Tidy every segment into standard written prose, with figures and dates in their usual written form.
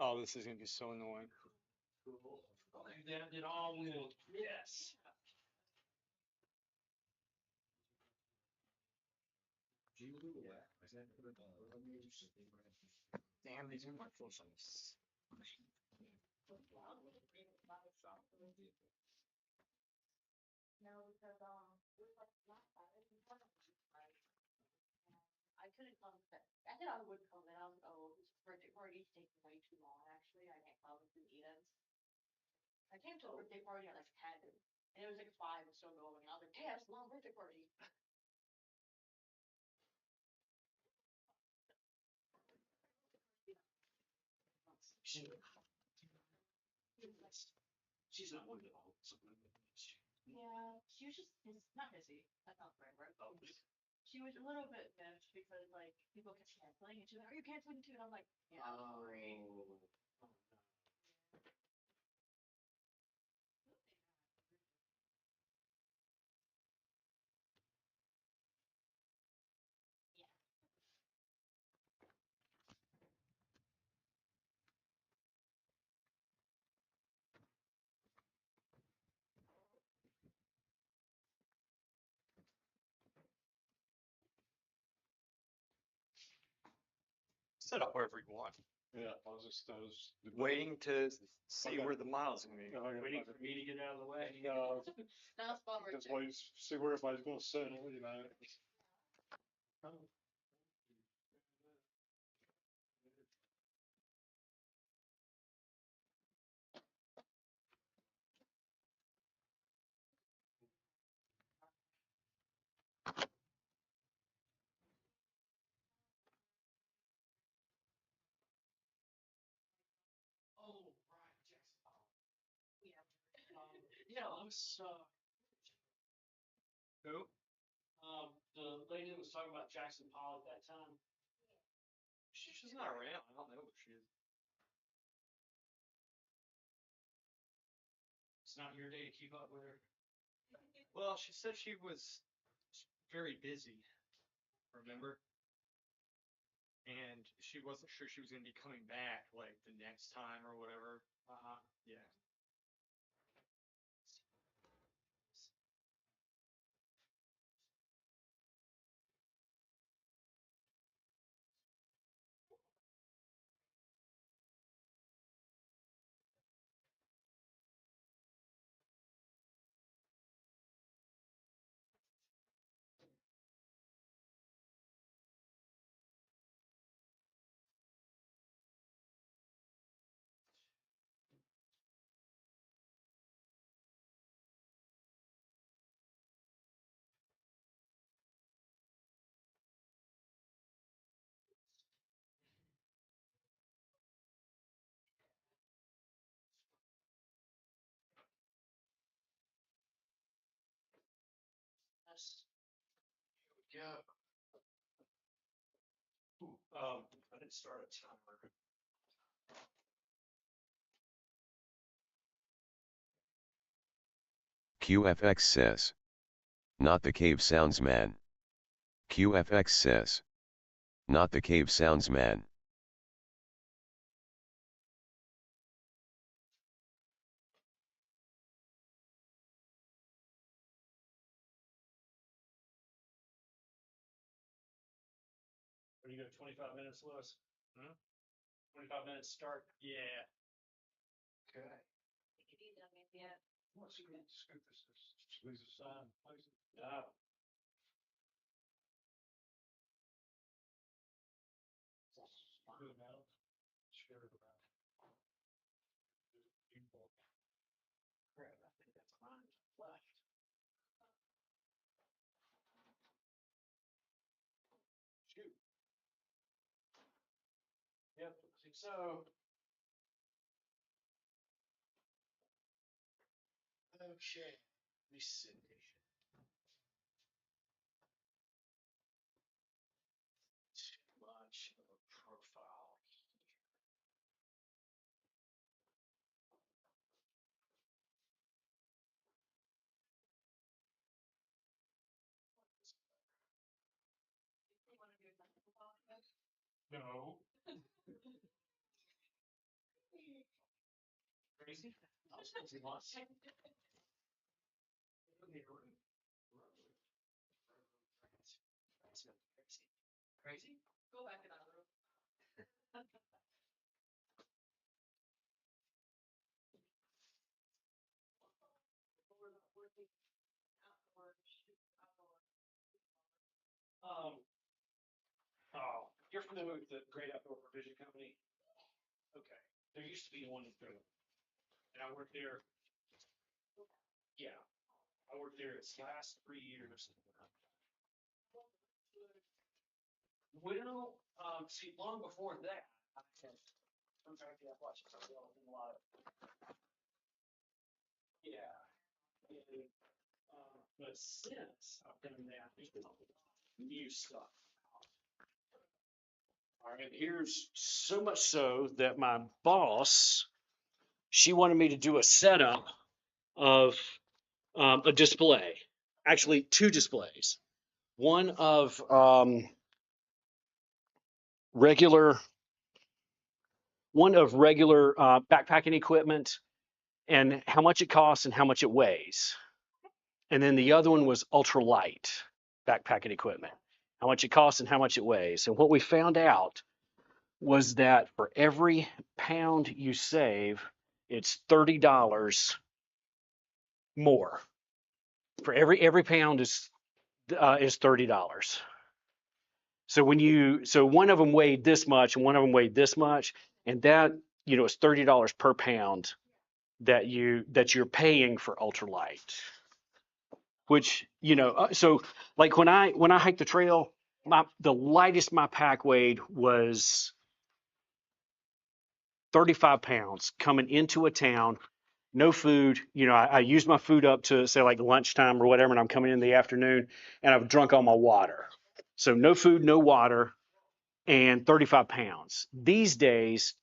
Oh, this is gonna be so annoying. That did all win. Yes. Damn, these are my full size. No, because it was like last Saturday, I couldn't come. I said I would come, and I was like, oh, this birthday party's taking way too long. Actually, I can't come to meet him. I came to a birthday party at like 10, and it was like 5 and still going. And I was like, yeah, it's a long birthday party. She's not one to hold something. Yeah, she was just not busy. That's not the right word. Oh. She was a little bit miffed because like people kept canceling, and she's like, "Are you canceling too?" And I'm like, "Yeah, sorry." Yeah. Set up wherever you want. Yeah, I was Waiting to see where the miles are gonna be. Waiting for me to get out of the way. No, Now it's fun right just there. wait, see where everybody's gonna settle, you know. Oh, right, Jackson. Yeah. Yeah, I was Who? the lady that was talking about Jackson Pollock that time. She's not around. I don't know what she is. It's not your day to keep up with her. Well, she said she was very busy. Remember? And she wasn't sure she was gonna be coming back like the next time or whatever. Yeah. Yes. Here we go. Ooh, I didn't start a timer. QFX says. Not the cave sounds man. QFX says. Not the cave sounds man. What do you go, 25 minutes, Lewis? Hmm? 25 minutes start. Yeah. Okay. Take it easy on me. Yeah. Let's scoot this, squeeze this side. Yeah. Good amount. Share it around. Crap, I think that's mine left. Shoot. Yep, I think so. Okay, let me see. Too much of a profile here. You want to do something about it? No. Crazy? Go back in that room. Oh, you're familiar with the Great Outdoor Provision Company? Okay, there used to be one in Philly. And I worked there. Yeah, I worked there its last 3 years. Well, see, long before that, I had, in fact, yeah, I watched a lot of, yeah. And, but since I've done that, there's been a lot of new stuff. All right, here's so much so that my boss, she wanted me to do a setup of a display, actually two displays. One of regular, backpacking equipment and how much it costs and how much it weighs. And then the other one was ultralight backpacking equipment, how much it costs and how much it weighs. And what we found out was that for every pound you save, it's $30 more. For every pound is $30. So so one of them weighed this much and one of them weighed this much, and that is $30 per pound that you're paying for ultralight. Which so like when I hiked the trail, the lightest my pack weighed was 35 pounds coming into a town, no food. I used my food up to say like lunchtime or whatever, and I'm coming in the afternoon, and I've drunk all my water. So no food, no water, and 35 pounds. These days,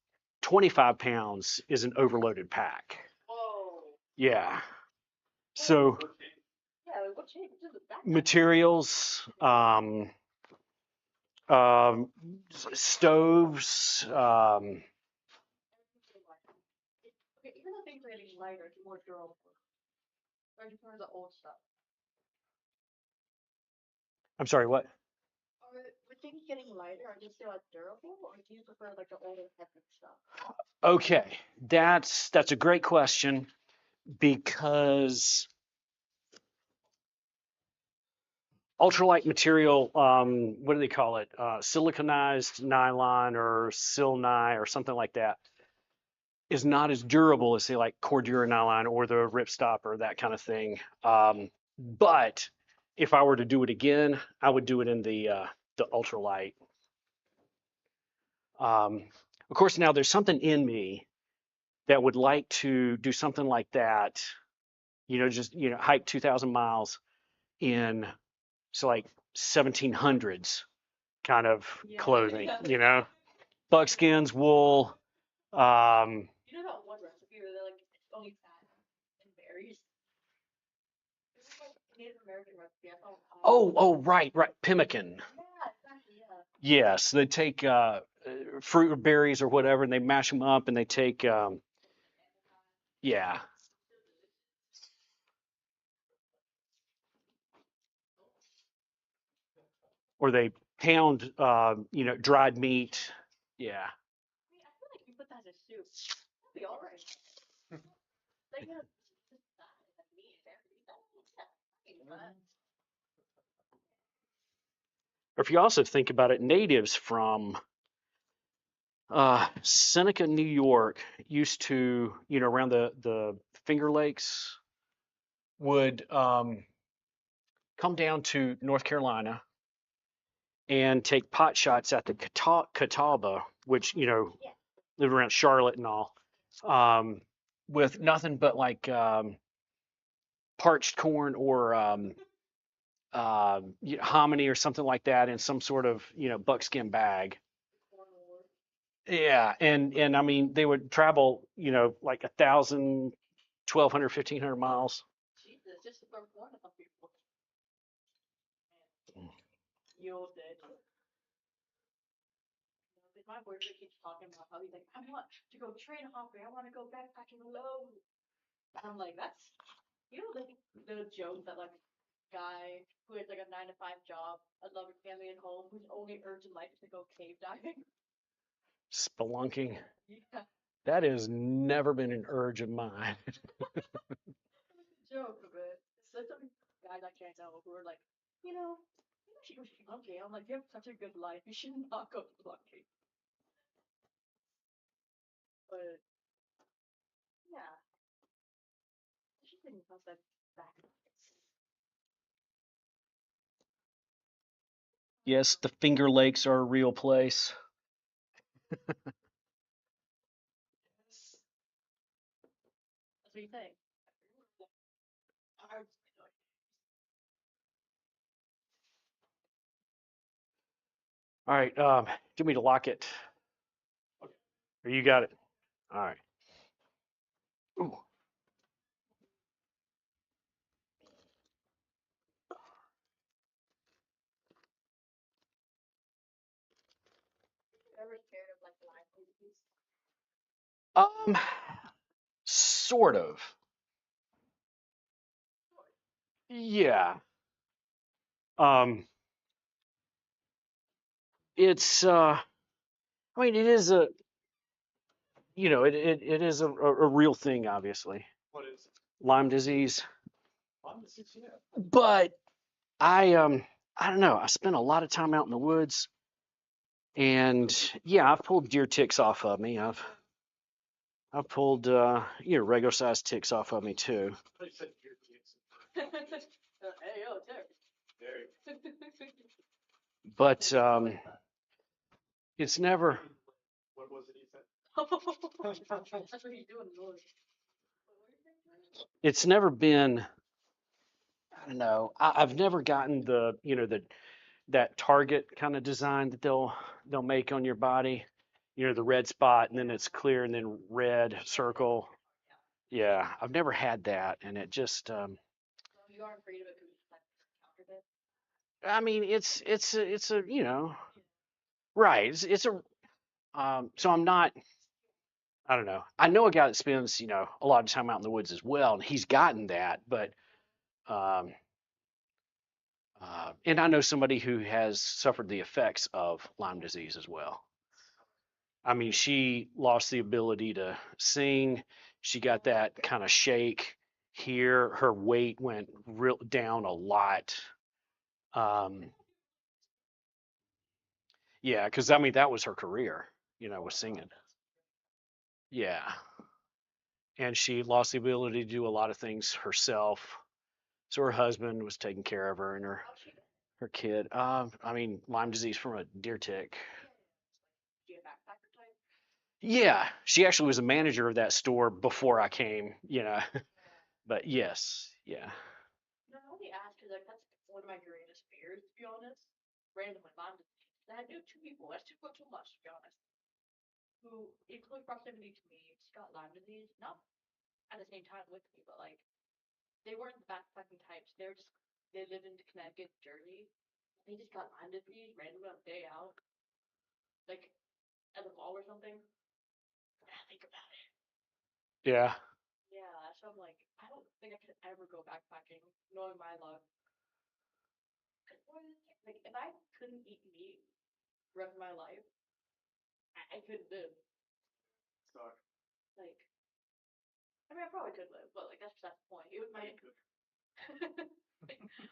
25 pounds is an overloaded pack. Whoa. Yeah. So Yeah, what shape is the back? materials, stoves, Okay, even though things are getting lighter, it's more durable. Or do you prefer the old stuff? I'm sorry, what? With things getting lighter, are they still durable, or do you prefer like the older heavy stuff? Okay, that's a great question because ultralight material, what do they call it? Siliconized nylon or silni or something like that, is not as durable as say like Cordura nylon or the ripstop or that kind of thing. But if I were to do it again, I would do it in the ultralight. Of course, now there's something in me that would like to do something like that. Just hike 2,000 miles in like 1700s kind of clothing. Buckskins, wool. You know that one recipe where they're like it's only fat and berries? It's like Native American recipe. I thought. Oh, right. Pemmican. Yeah, exactly. Yeah. Yes, they take fruit or berries or whatever, and they mash them up, and they take yeah. Or they pound dried meat. Yeah. I mean, I feel like you put that in a soup. That'd be all right. Like just that and meat and berries. That'd be fun. Or if you also think about it, natives from Seneca, New York, used to, around the Finger Lakes, would come down to North Carolina and take pot shots at the Catawba, which, live around Charlotte and all, with nothing but like parched corn or hominy or something like that in some sort of, buckskin bag. Yeah, and I mean they would travel, like 1,000, 1,200, 1,500 miles. Jesus, just for one of people. You'll dead. My boyfriend keeps talking about how he's like, I want to go train hopping. I want to go backpacking alone. And I'm like, that's, the joke that like guy who has like a 9 to 5 job, a loving family at home, whose only urge in life is to go cave diving. Spelunking. Yeah, That has never been an urge of mine. joke of it. It's like some guys I can't know who are like, you should go spelunking. I'm like, you have such a good life. You should not go spelunking. But yeah, I should think about that back. Yes, the Finger Lakes are a real place. That's what you think. All right, do you want me to lock it? Or you got it? All right. Ooh. Ever scared of like Lyme disease? Sort of. Yeah. Um, it's I mean, it is a, it is a real thing, obviously. What is it? Lyme disease. Lyme disease, yeah. But I don't know. I spent a lot of time out in the woods, and yeah, I've pulled deer ticks off of me. I've pulled regular sized ticks off of me too. I said your kids. Hey, yo, There. But it's never What was it you said? That's what he's doing, Lord. it's never been, I don't know. I've never gotten that target kind of design that they'll make on your body. The red spot and then it's clear and then red circle. Yeah, I've never had that, and it just You aren't afraid of it because you like encountered it. I mean, it's a right. It's a so I'm not. I don't know. I know a guy that spends a lot of time out in the woods as well, and he's gotten that. But um, and I know somebody who has suffered the effects of Lyme disease as well. I mean, she lost the ability to sing. She got that kind of shake here. Her weight went real down a lot. Um, yeah, because I mean that was her career, was singing. Yeah, and she lost the ability to do a lot of things herself. So her husband was taking care of her and her kid. I mean Lyme disease from a deer tick. Do you a backpacker type? Yeah, she actually was a manager of that store before I came. But yes, yeah. No, I only ask because like that's one of my greatest fears, to be honest. Randomly, Lyme disease. I knew 2 people. That's too much, to be honest. Who, in close proximity to me, just got Lyme disease. Not at the same time with me, but like they weren't the backpacking types. They lived in Connecticut, Jersey. They just got Lyme disease randomly on a day out, like at the mall or something. Think about it. Yeah. Yeah, so I'm like, I don't think I could ever go backpacking, knowing my luck. Like, if I couldn't eat meat the rest of my life, I couldn't live. Sorry. Like, I mean, I probably could live, but like that's the point. It would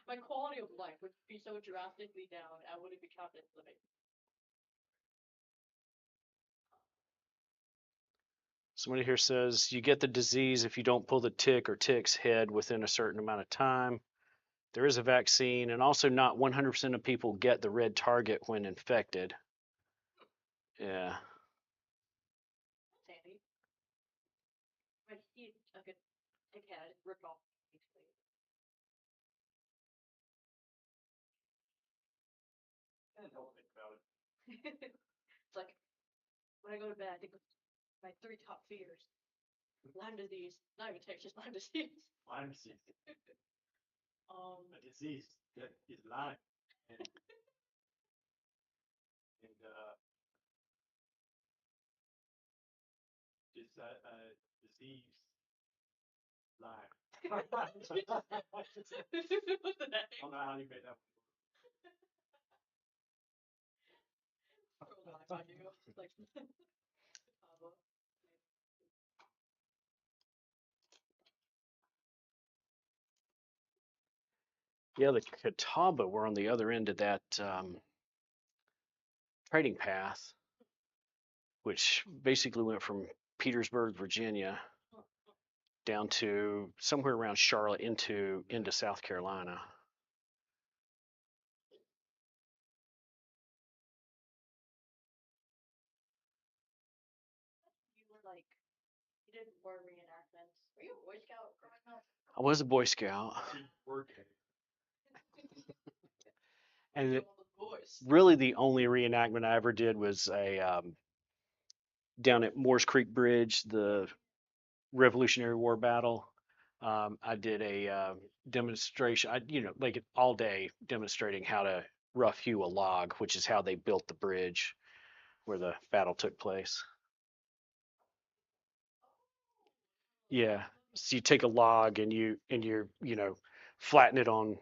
my quality of life would be so drastically down. I wouldn't be confident living. Somebody here says you get the disease if you don't pull the tick or tick's head within a certain amount of time. There is a vaccine, and also not 100% of people get the red target when infected. Yeah. Sandy. My teeth took a tickhead, ripped off basically. I don't think about it. It's like when I go to bed, I think of my 3 top fears: Lyme disease, not even tick, just Lyme disease. Lyme disease, Um, a disease that is Lyme, and is a disease Live. What the heck? I don't know how you made that. Scroll down on you, like, Catawba. Yeah, the Catawba were on the other end of that trading path, which basically went from Petersburg, Virginia, down to somewhere around Charlotte into South Carolina. You were like, you did war reenactments. Were you a Boy Scout growing up? I was a Boy Scout, Working. and All the boys. really the only reenactment I ever did was down at Moores Creek Bridge, the Revolutionary War battle. I did a demonstration. Like all day demonstrating how to rough hew a log, which is how they built the bridge where the battle took place. Yeah. So you take a log and you're flatten it on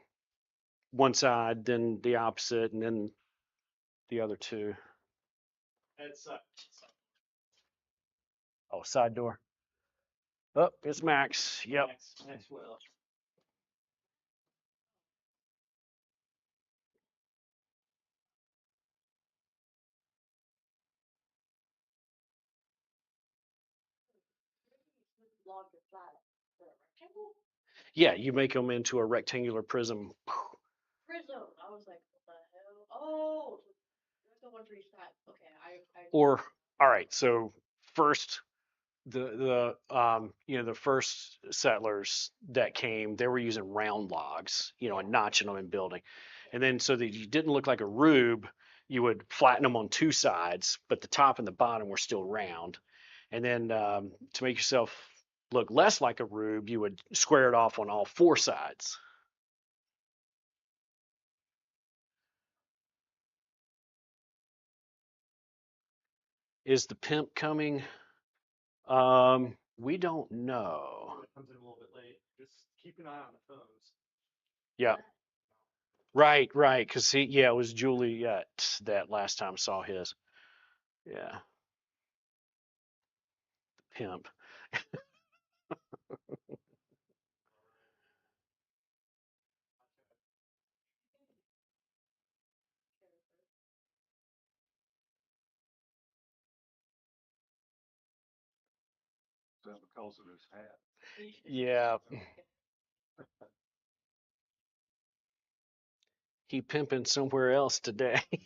one side, then the opposite, and then the other two. It's Oh, side door. Oh, it's Max. Yep. Next well. Log your flat. The rectangle? Yeah, you make them into a rectangular prism. Prism. I was like, what the hell? Oh, there's the ones where you sat. Okay, I. Or all right, so first the first settlers that came, they were using round logs, and notching them and building. And then so that you didn't look like a rube, you would flatten them on two sides, but the top and the bottom were still round. And then to make yourself look less like a rube, you would square it off on all four sides. Is the pimp coming? We don't know. It comes in a little bit late. Just keep an eye on the phones. Yeah. Right. Because it was Juliet that last time saw his. Yeah. Pimp. Is that because of his hat? Yeah. He pimping somewhere else today. He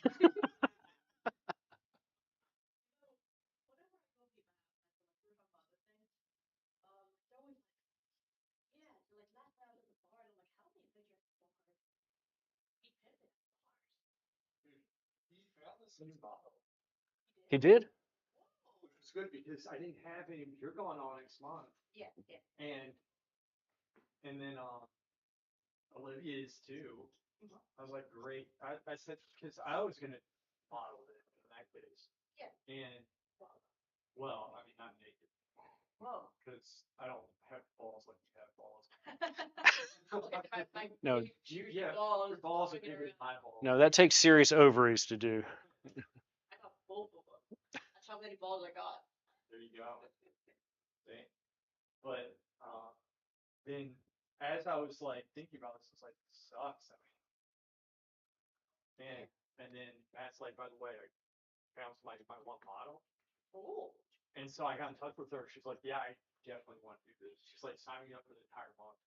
found this new bottle. He did? Which was good because I didn't have any. You're going on next month, Yeah, yeah. and then Olivia is too. I was like, great. I said because I was gonna model it in that case. Yeah. And well, I mean not naked Whoa. because I don't have balls like you have balls. No. Yeah, balls, your balls are walking bigger than around. my balls. No, that takes serious ovaries to do. I got both of them. That's how many balls I got. There you go. See? But then as I was like thinking about this, it's like this sucks. I mean, and then Matt's like, by the way, I found somebody who might want model. Oh. And so I got in touch with her. She's like, yeah, I definitely want to do this. She's like, sign me up for the entire month.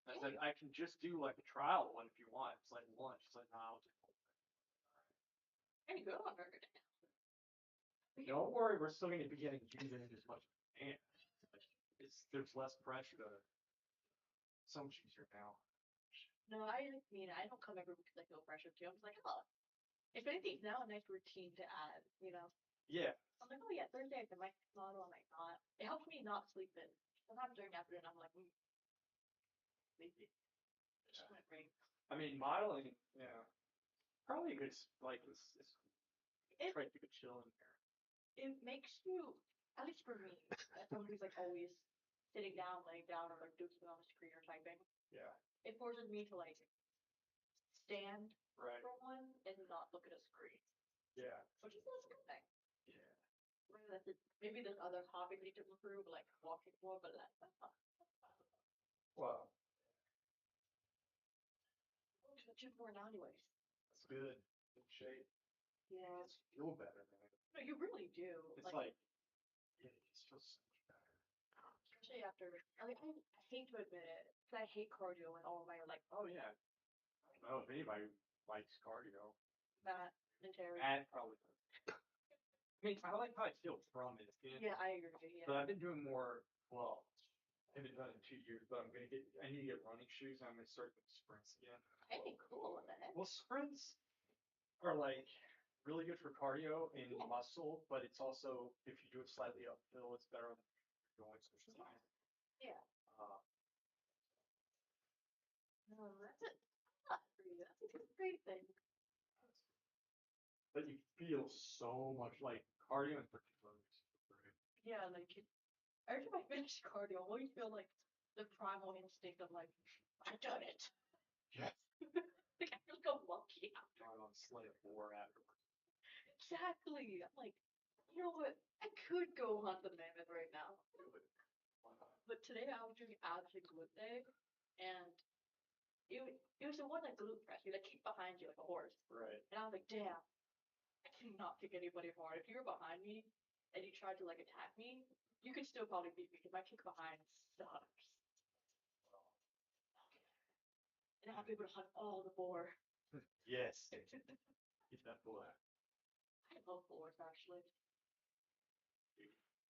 I said, I can just do like a trial one if you want. It's like one. She's like, no, I'll do the whole thing. Pretty good on her. Don't worry, we're still going to be getting used in it as much as we can. There's less pressure to. So much easier now. No, I mean, I don't come every week because I feel pressure too. I'm just like, oh, if anything, now a nice routine to add, Yeah. I'm like, oh yeah, Thursday I can make model, I might not. It helps me not sleep in. Sometimes during the afternoon, I'm like, sleepy. Just my brain. I mean, modeling, yeah. Probably a good, like, It, try to keep it chill in there. it makes you, at least for me, as someone who's like always sitting down, laying down, or like doing something on the screen or typing. Yeah. It forces me to like stand Right. for one and not look at a screen, Yeah. which is a good thing. Yeah. Maybe there's other hobbies need to improve, like walking more, but that's not. Well, Go to the gym more now, anyways. that's good. Good shape. Yeah. Just feel better, man. No, you really do. It's like, yeah, it just feels so much better. Especially after, I hate to admit it, because I hate cardio and all of my like Oh yeah. I don't know if anybody likes cardio. Matt and Terry. And probably does. I mean, I like how I feel from it. Yeah, I agree. But Yeah. I've been doing more, well, I haven't done it in 2 years, but I need to get running shoes. I'm gonna start doing sprints again. Hey, cool. What the heck? Well, sprints are like really good for cardio and Yeah. muscle, but it's also, if you do it slightly uphill, it's better on the joints, which is nice. Yeah. Uh, No, that's it. Not for you. That's a great thing. but you feel so much like cardio in particular. Is great. Yeah, like every time I finish cardio, I always feel like the primal instinct of like, I've done it. Yes. Like I feel like a monkey after. I'm on slate 4 afterwards. Exactly. I'm like, you know what? I could go hunt the mammoth right now. Why not? But today I was doing abs and Guidetti, and it was the one that glute press you, that kick behind you like a horse. Right. And I was like, damn, I cannot kick anybody hard. If you were behind me and you tried to like attack me, you could still probably beat me because my kick behind sucks. And I'll be able to hunt all the boar. Yes. Get that bull out. I love boars actually.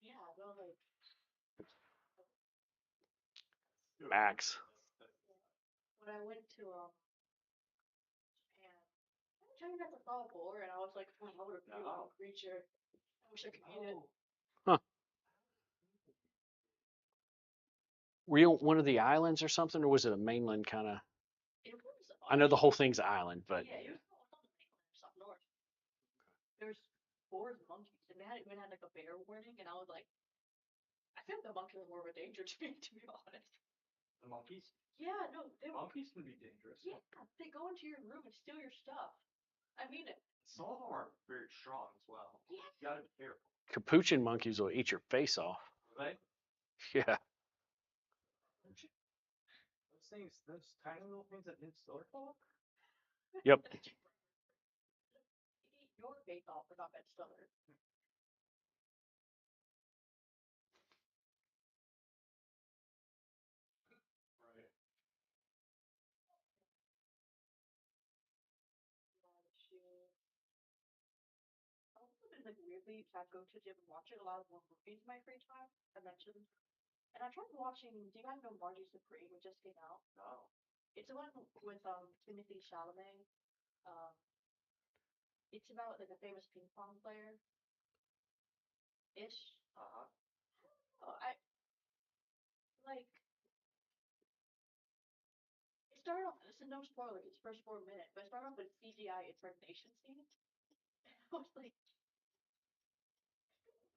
Yeah, well, like Max. when I went to Japan, every time I got to saw a boar, and I was like, oh, what a beautiful creature. I wish I could eat it. Were you on one of the islands or something, or was it a mainland kind of? It was. I know the whole thing's an island, but Yeah, it was on the mainland, just up north. There's boars and monkeys, and they even had like a bear warning, and I was like, I think the monkeys were more of a danger to me, to be honest. The monkeys? Yeah, no, Monkeys can be dangerous. yeah, they go into your room and steal your stuff. I mean it. Some of them are very strong as well. Yeah. You gotta be careful. capuchin monkeys will eat your face off. Right? Yeah. Those things, those tiny little things that didn't still fall. Yep. You eat your face off for not that stiller. Right. I've also been like weirdly I go to gym and watching a lot of more movies in my free time. I mentioned, and I tried watching. Do you guys know Margie Supreme? It just came out. No. It's the one with Timothy Chalamet. Um, it's about like a famous ping pong player. Ish. Uh-huh. Oh, I like. It started off. This is no spoiler. It's first 4 minutes, but it started off with CGI impersonation scene. I was like,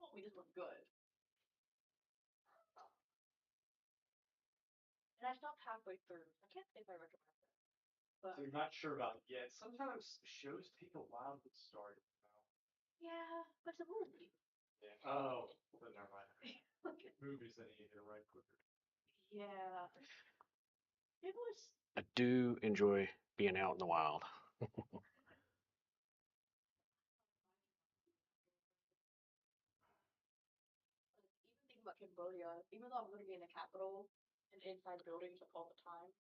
"Oh, we just look good." And I stopped halfway through. I can't say if I recommend it, but So you're not sure about it yet. Sometimes shows take a while to get started. yeah, but it's a movie. Yeah. Oh, but never mind. Okay. Movies that you need to write quicker. Yeah. It was. I do enjoy being out in the wild. Even thinking about Cambodia, even though I'm going to be in the capital and inside buildings like all the time,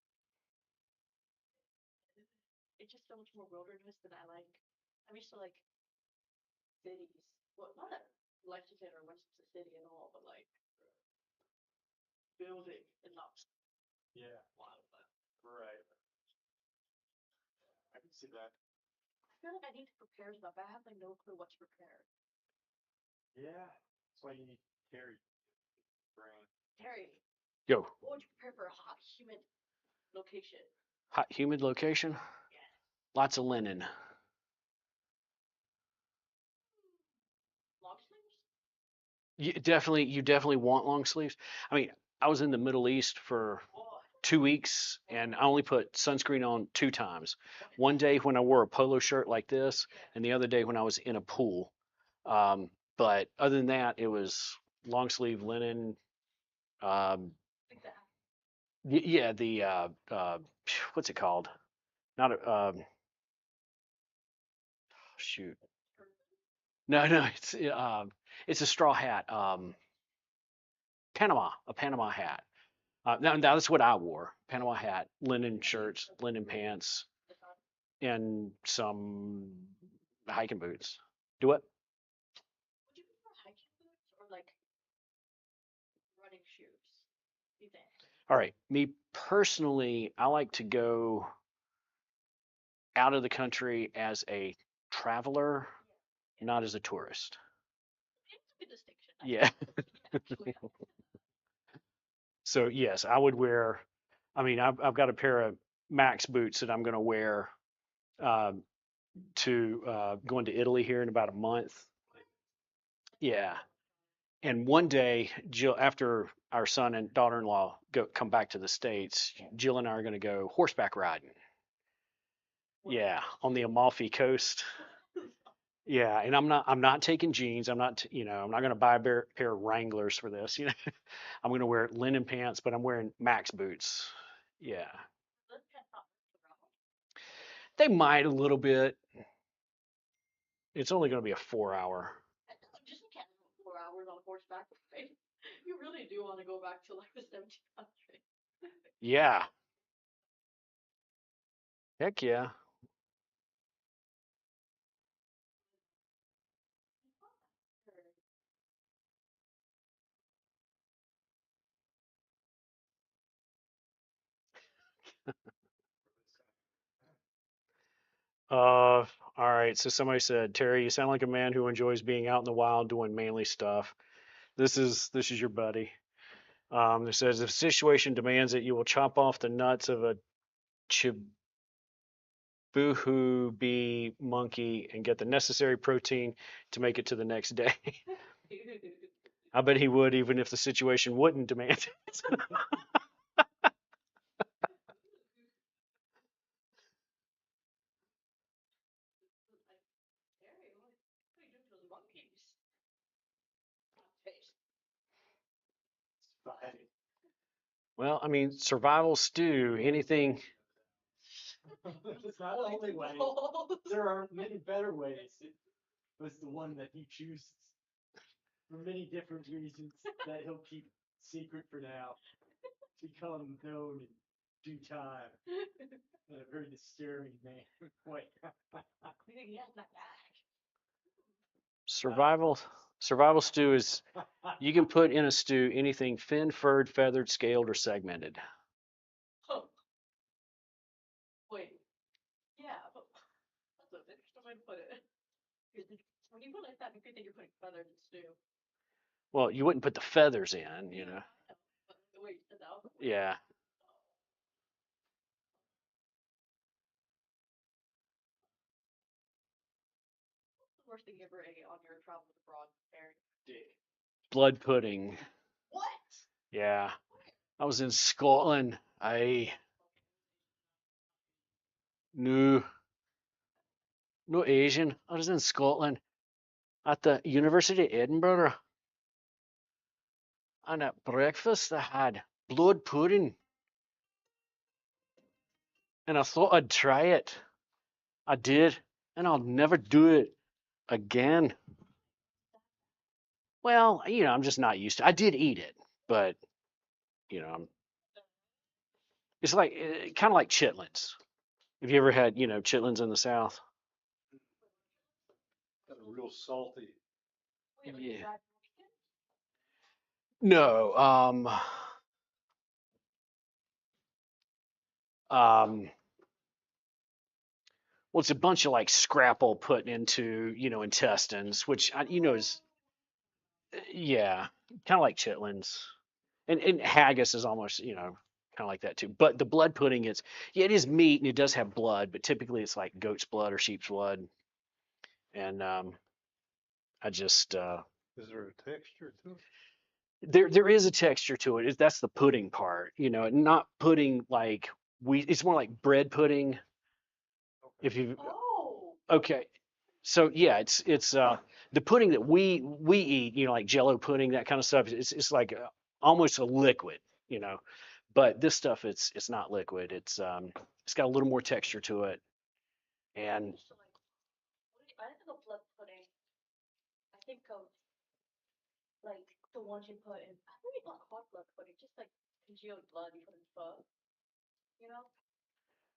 it's just so much more wilderness than I like. I'm used to like cities. Well, not that Lexington or West's a city at all, but like building and not Yeah. wild. Right. I can see that. I feel like I need to prepare stuff. I have like no clue what to prepare. Yeah. That's why you need Terry brain. Terry, Yo, what would you prepare for a hot, humid location? hot, humid location. Yeah. Lots of linen. Long sleeves? You definitely want long sleeves. I mean, I was in the Middle East for 2 weeks and I only put sunscreen on 2 times. One day when I wore a polo shirt like this, and the other day when I was in a pool. But other than that, it was long sleeve linen. Um, Like that. yeah, the what's it called? Not a shoot. No, no, it's a straw hat. A Panama hat. Now that's what I wore. Panama hat, linen shirts, linen pants, and some hiking boots. Do what? Would you prefer hiking boots or like running shoes? Do you think? All right. Me personally, I like to go out of the country as a traveler, not as a tourist. It's a good distinction. Yeah. Actually. So yes, I would wear. I mean, I've got a pair of Max boots that I'm going to wear uh, to going to Italy here in about a month. Yeah. And one day, Jill, after our son and daughter-in-law come back to the States, Jill and I are going to go horseback riding. Yeah, on the Amalfi Coast. Yeah, and I'm not taking jeans. I'm not going to buy a pair of Wranglers for this. I'm going to wear linen pants, but I'm wearing Max boots. Yeah, Those pants not around. they might a little bit. It's only going to be a 4 hour. Just in case 4 hours on horseback, right? You really do want to go back to like the 1700s. Yeah, heck yeah. All right. So somebody said, Terry, you sound like a man who enjoys being out in the wild doing manly stuff. This is your buddy. It says if the situation demands it, you will chop off the nuts of a chibuhu bee monkey and get the necessary protein to make it to the next day. I bet he would, even if the situation wouldn't demand it. Terry, what are you doing to those monkeys? Face. Fine. Well, I mean, survival stew, anything. It's not the only way. There are many better ways. It was the one that he chooses for many different reasons that he'll keep secret for now. Become known in due time. In a very disturbing way. Yes, not that. Survival stew is you can put in a stew anything fin, furred, feathered, scaled, or segmented. Huh. Wait. Yeah, but that's an interesting way to put it. When you put it like that, you could think you're putting feathers in stew. Well, you wouldn't put the feathers in. But the way you said that, I was like, Yeah. what's the worst thing you ever ate on your travels abroad, Terry? Dick. Blood pudding. What? Yeah. I was in Scotland. No, no Asian. I was in Scotland at the University of Edinburgh. And at breakfast, I had blood pudding. And I thought I'd try it. I did. And I'll never do it again. Well, I'm just not used to it. I did eat it, but, it's like kind of like chitlins. Have you ever had, chitlins in the South? Got a real salty. Wait, Yeah. fried chicken? No. Um, well, it's a bunch of like scrapple put into, intestines, which, is, yeah, kind of like chitlins. And haggis is almost, kind of like that too. But the blood pudding is, yeah, it is meat and it does have blood, but typically it's like goat's blood or sheep's blood. And I just, Is there a texture to it? There is a texture to it. That's the pudding part, not pudding like it's more like bread pudding. If you Oh. Okay, so yeah, it's the pudding that we eat, like Jello pudding, that kind of stuff. It's like almost a liquid, you know. But this stuff, it's not liquid. It's got a little more texture to it, and So like, I think of blood pudding. I think of like the ones you put in. I think it's not hot blood pudding, just like congealed blood you put in pho. You know?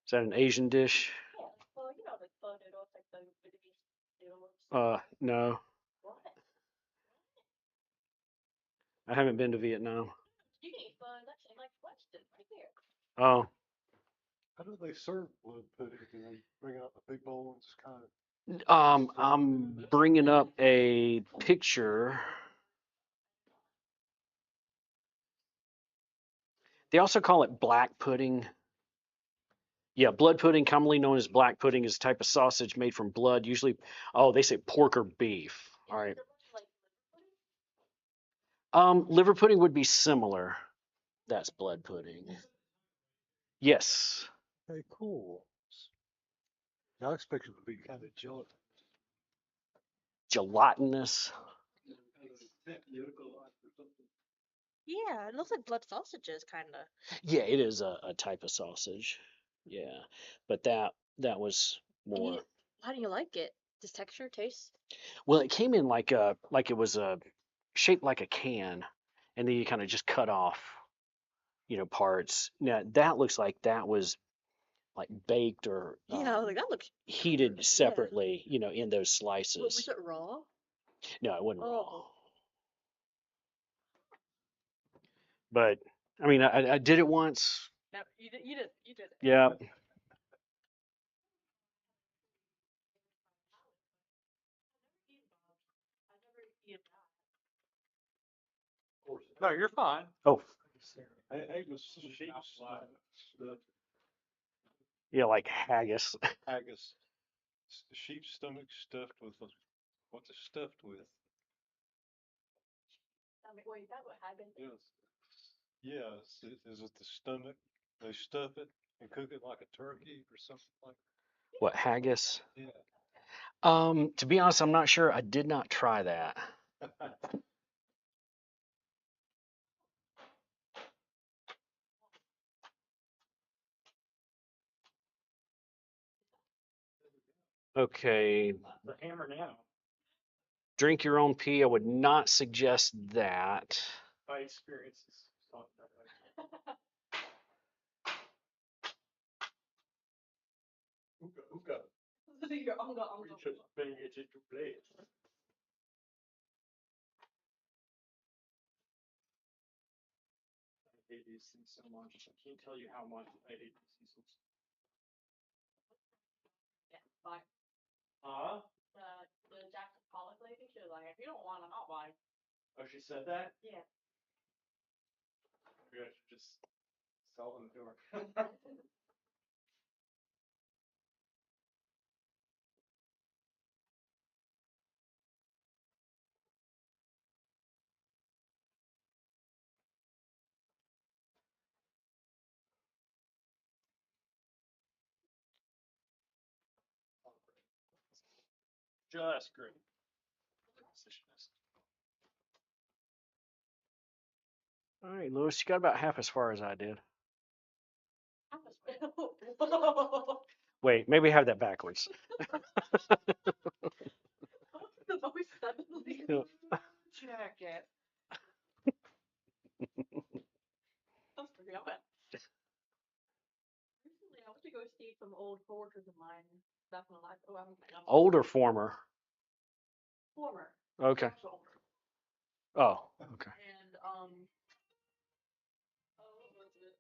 is that an Asian dish? Yeah, like pho. You know, like pho noodles, like the Vietnamese noodles. No, What? I haven't been to Vietnam. You can eat pho. That's in like Weston, right there. Oh, How do they serve blood pudding? Do they bring out the big bowl and just kind of? I'm bringing up a picture. They also call it black pudding. Yeah, blood pudding, commonly known as black pudding, is a type of sausage made from blood, usually, oh, they say pork or beef. All right. Liver pudding would be similar. That's blood pudding. Yes. Hey, cool. I expected it to be kind of gelatin. Gelatinous. Yeah, it looks like blood sausages, kind of. Yeah, it is a type of sausage. Yeah, but that was more. How do you like it? Does texture, taste? Well, it came in like it was shaped like a can, and then you kind of just cut off, parts. Now that looks like that was like baked or Yeah, like that looks. heated Yeah. separately, in those Was slices. it raw? No, it wasn't raw. Oh. But I mean, I did it once. No, you did. You did. You did it. Yeah. I've never eaten No, you're fine. Oh, Hey, was sheep stuffed, yeah, like haggis. haggis, sheep stomach stuffed with what's it stuffed with? that. Wait, that what happened? Yes. Yes. Is it the stomach? They stuff it and cook it like a turkey or something like What, haggis? that. Yeah. To be honest, I'm not sure. I did not try that. Okay, The hammer now. drink your own pee. I would not suggest that. My experiences. Talk that way. Hookah. Your uncle. We just bang it into place. I hate these things so much. I can't tell you how much I hate these things. Yeah, bye. The Jackson Pollock lady, she was like, if you don't want them, I'll buy 'em." Oh, she said that? Yeah. Maybe I should just sell them to her. Just great. All right, Lewis, you got about half as far as I did. Wait, maybe I have that backwards. The most suddenly jacket. Let's forget it. Recently, I went to go see some old coworkers of mine back in the life. Oh, I'm Old or former? former. Okay. Much older. Oh, okay. And oh, what was it?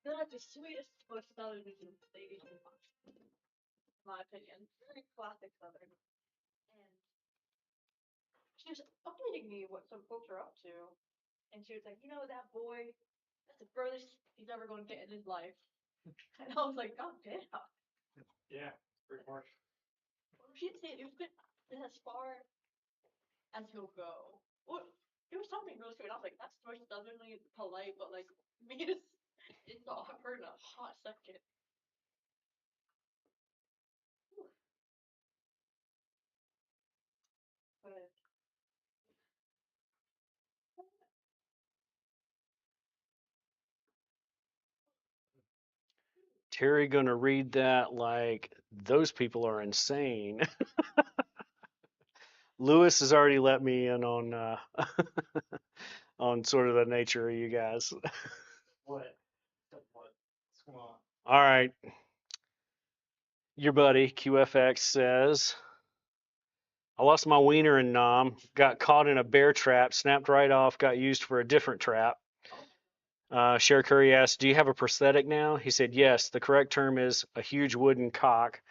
They're like the sweetest, most southern ladies in my opinion. Very classic southern. And she was updating me what some folks are up to. And she was like, you know, that boy, that's the furthest he's ever going to get in his life. And I was like, oh, damn. Yeah, pretty harsh. Well, she'd say it was good as far as he'll go. What? It was something really sweet. I was like, that's so stubbornly polite, but like me to it's not her in a hot second. Whew. But Terry gonna read that like those people are insane. Lewis has already let me in on on sort of the nature of you guys. What? What's going on? All right. Your buddy QFX says, I lost my wiener in Nam, got caught in a bear trap, snapped right off, got used for a different trap. Cher Curry asked, do you have a prosthetic now? He said, yes. The correct term is a huge wooden cock.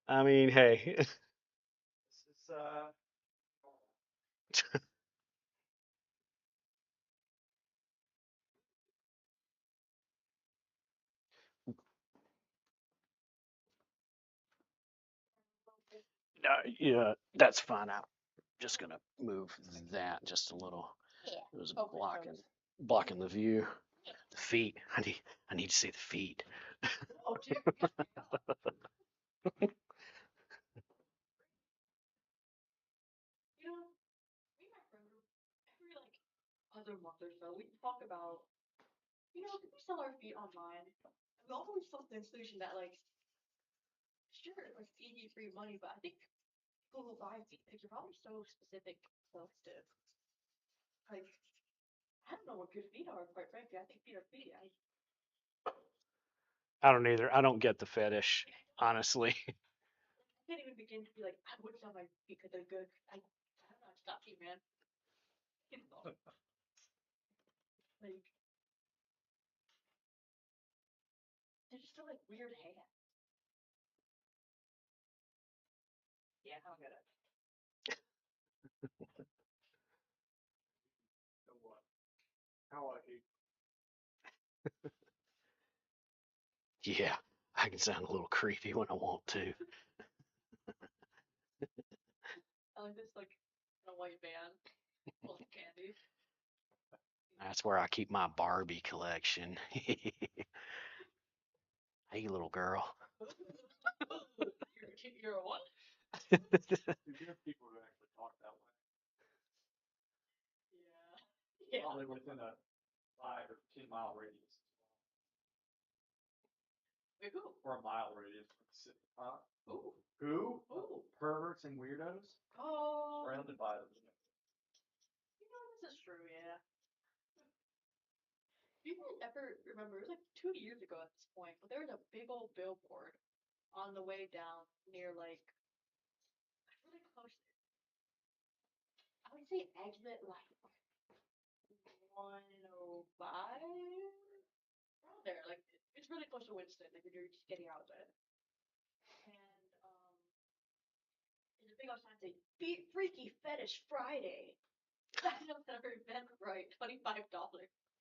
I mean, hey. This is Yeah, that's fine. I'm just gonna move that just a little. yeah. It was Okay, blocking the view. The feet. I need to see the feet. Oh dear. You know, me and my friend group, every like other month or so, we talk about, could we sell our feet online? And we always come to the conclusion that like, sure, like feed you free money, but I think people who buy feet, like, you're probably so specific, selective. Like, I don't know what good feet are, quite frankly. I think feet are feet. I don't either. I don't get the fetish, honestly. I can't even begin to be like, I would sell my feet because they're good. I don't know, it's not cheap, man. Like, they're just so like weird hands. Yeah, I don't get it. what? How I hate. Yeah, I can sound a little creepy when I want to. I like this like in a white van full of candy. That's where I keep my Barbie collection. Hey, little girl. You're a what? There are people who actually talk that way. Yeah. Yeah. Probably within a 5 or 10 mile radius. Wait, who? Or a mile radius. Huh? Ooh. Who? Ooh. Perverts and weirdos? Oh. Surrounded by them. This is true, yeah. Do you guys ever remember, it was like 2 years ago at this point, but there was a big old billboard on the way down near like, really close, I would say exit like 105? Around there, like, it's really close to Winston, like when you're just getting out of it. And, there's a big old sign saying, Freaky Fetish Friday. I've never been right, $25.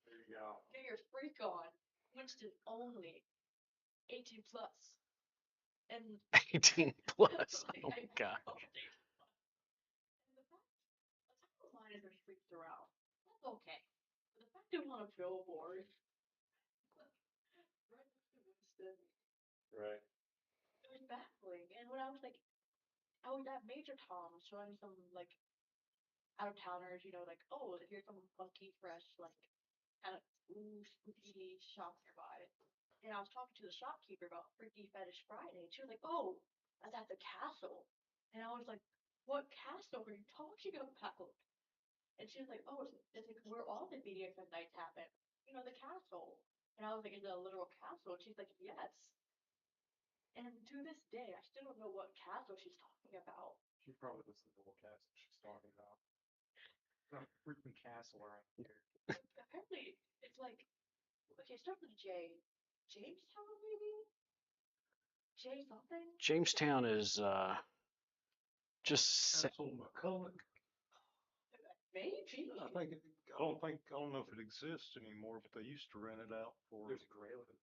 There you go. Get your freak on. Winston only. 18 plus. And 18 plus. Oh my god. And the fact, the top line is there's freaks around. That's okay. But the fact it was on a billboard, right next to Winston, Right. it was baffling. And when I was like, I was at Major Tom's showing some like out of towners, like, oh, here's some funky, fresh, like kind of spooky shop nearby. And I was talking to the shopkeeper about Freaky Fetish Friday, and she was like, "Oh, that's at the castle." And I was like, "What castle are you talking about?" And she was like, "Oh, it's like where all the BDSM nights happen. The castle." And I was like, "Is it a literal castle?" And she's like, "Yes." And to this day, I still don't know what castle she's talking about. She probably doesn't know what castle she's talking about. Some freaking castle around here. Apparently, it's like, okay, it starts with J. Jamestown, maybe? J something? Jamestown is just Castle McCulloch. Maybe. I don't know if it exists anymore, but they used to rent it out for, There's Grayling.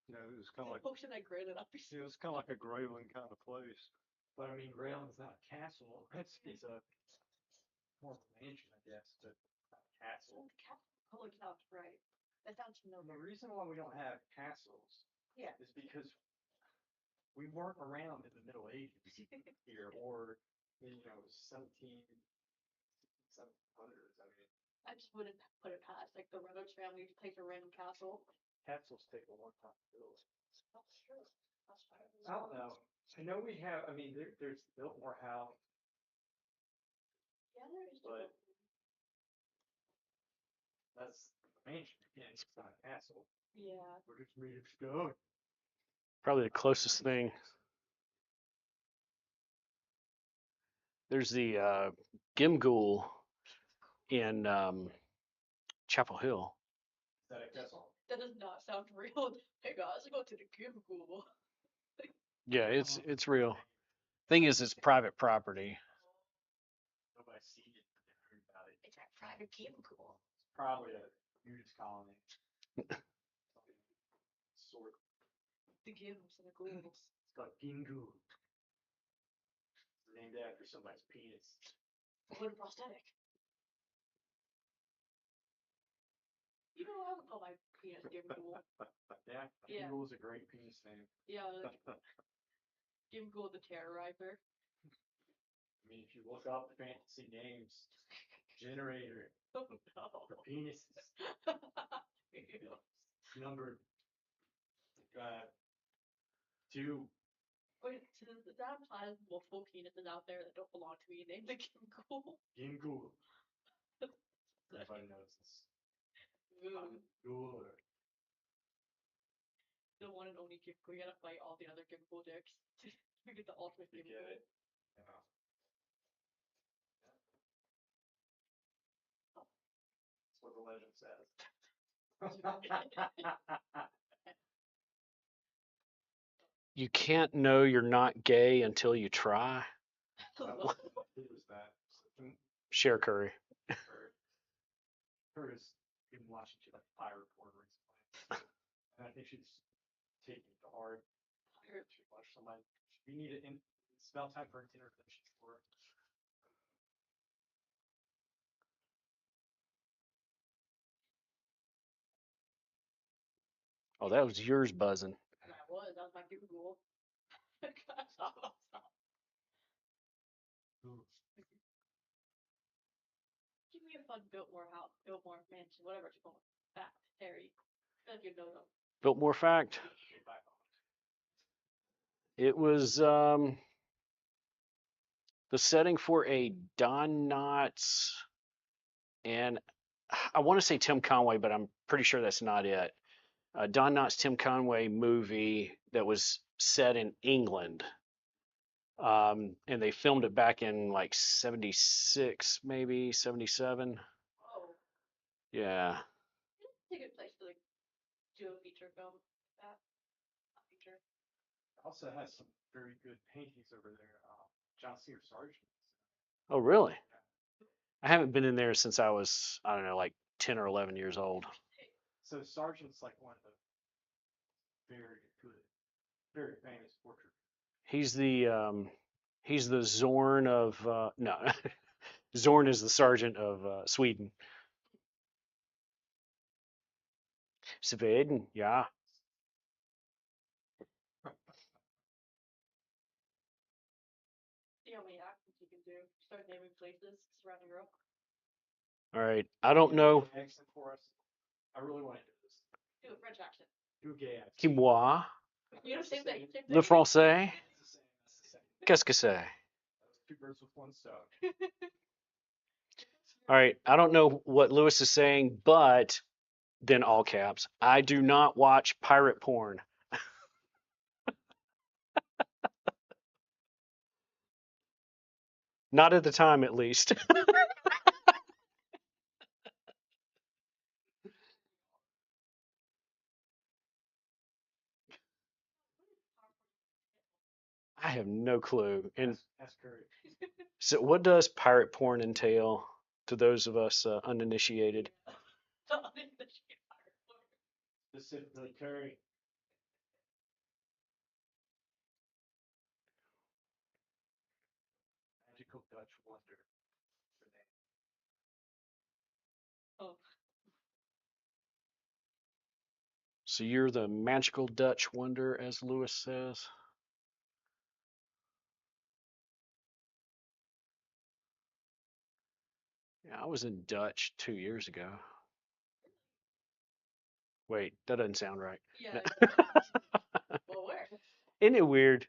it was kind of like, Posted that granted up. yeah, it's kind of like a Grayling kind of place. But I mean, Graham's not a castle. It's a more of a mansion, I guess, but not a castle. The castle probably sounds right. That sounds And familiar. the reason why we don't have castles Yeah. is because we weren't around in the Middle Ages here, or you know, 1700s. I mean, I just wouldn't put it past like the Reynolds family to take a random castle. castles take a long time to build. That's true. That's true. I don't know. I know we have. I mean, there's Biltmore House, Yeah, there is. but that's a mansion. Again, it's not a castle. Yeah. We're just made of stone. Probably the closest thing. There's the Gimghoul in Chapel Hill. Is that a castle? That does not sound real. Hey guys, I go to the Gimghoul. Yeah, it's real. Thing is, it's private property. Nobody's seen it. Never heard about it. It's a private Gimghoul. It's probably a nudist colony. Sort. The Gims and the ghouls. It's called Gingu. It's named after somebody's penis. What a prosthetic. You know, I would call my penis Gimghoul. Yeah, Yeah. Gingu is a great penis name. Yeah, like Gimghoul the Terrorizer. I mean, if you look up fantasy names generator Oh no. for penises, number 2. Wait, so does that imply there's multiple penises out there that don't belong to me named the Gimghoul? Gingu. Everybody knows this. Ghoul or The one and only Gimghoul. You gotta fight all the other Gimghoul dicks to get the ultimate to Gimghoul. get it. Yeah. That's what the legend says. You can't know you're not gay until you try. Who was that? Share Curry. Curtis been watching too much pirate porn recently, and I think she's taking it to heart. She watched somebody. We need it. It's about time for an intervention for her. Oh, that was yours buzzing. That was my Gimghoul. Give me a fun Biltmore house, Biltmore mansion, whatever it's called. Fact, Harry. I feel like you know them. Biltmore fact. It was the setting for a Don Knotts and I want to say Tim Conway, but I'm pretty sure that's not it. Don Knotts Tim Conway movie that was set in England. And they filmed it back in like 76, maybe 77. Oh, Yeah. it's a good place to like do a feature film. That a feature. Also has some very good paintings over there. John C. Sargent. Oh, really? I haven't been in there since I was, I don't know, like 10 or 11 years old. So Sargent's like one of the very good, very famous portrait. He's the Zorn of no, Zorn is the sergeant of Sweden. Sweden, yeah. See how many accents you can do. Start naming places surrounding Europe. All right. I don't know. Accent for us. I really want to do this. Do a French accent. Do a gay accent. Qui moi, You know, same thing. Same thing. le français, It's the same. That's the same. qu'est-ce que c'est? Two birds with one stone. All right. I don't know what Lewis is saying, but then all caps. I do not watch pirate porn. Not at the time, at least. I have no clue. And That's Curry. so, what does pirate porn entail to those of us uninitiated? Specifically Curry. magical Dutch wonder. Oh, So you're the magical Dutch wonder, as Lewis says. Yeah, I was in Dutch 2 years ago. Wait, that doesn't sound right. yeah. Well, where? Isn't it weird?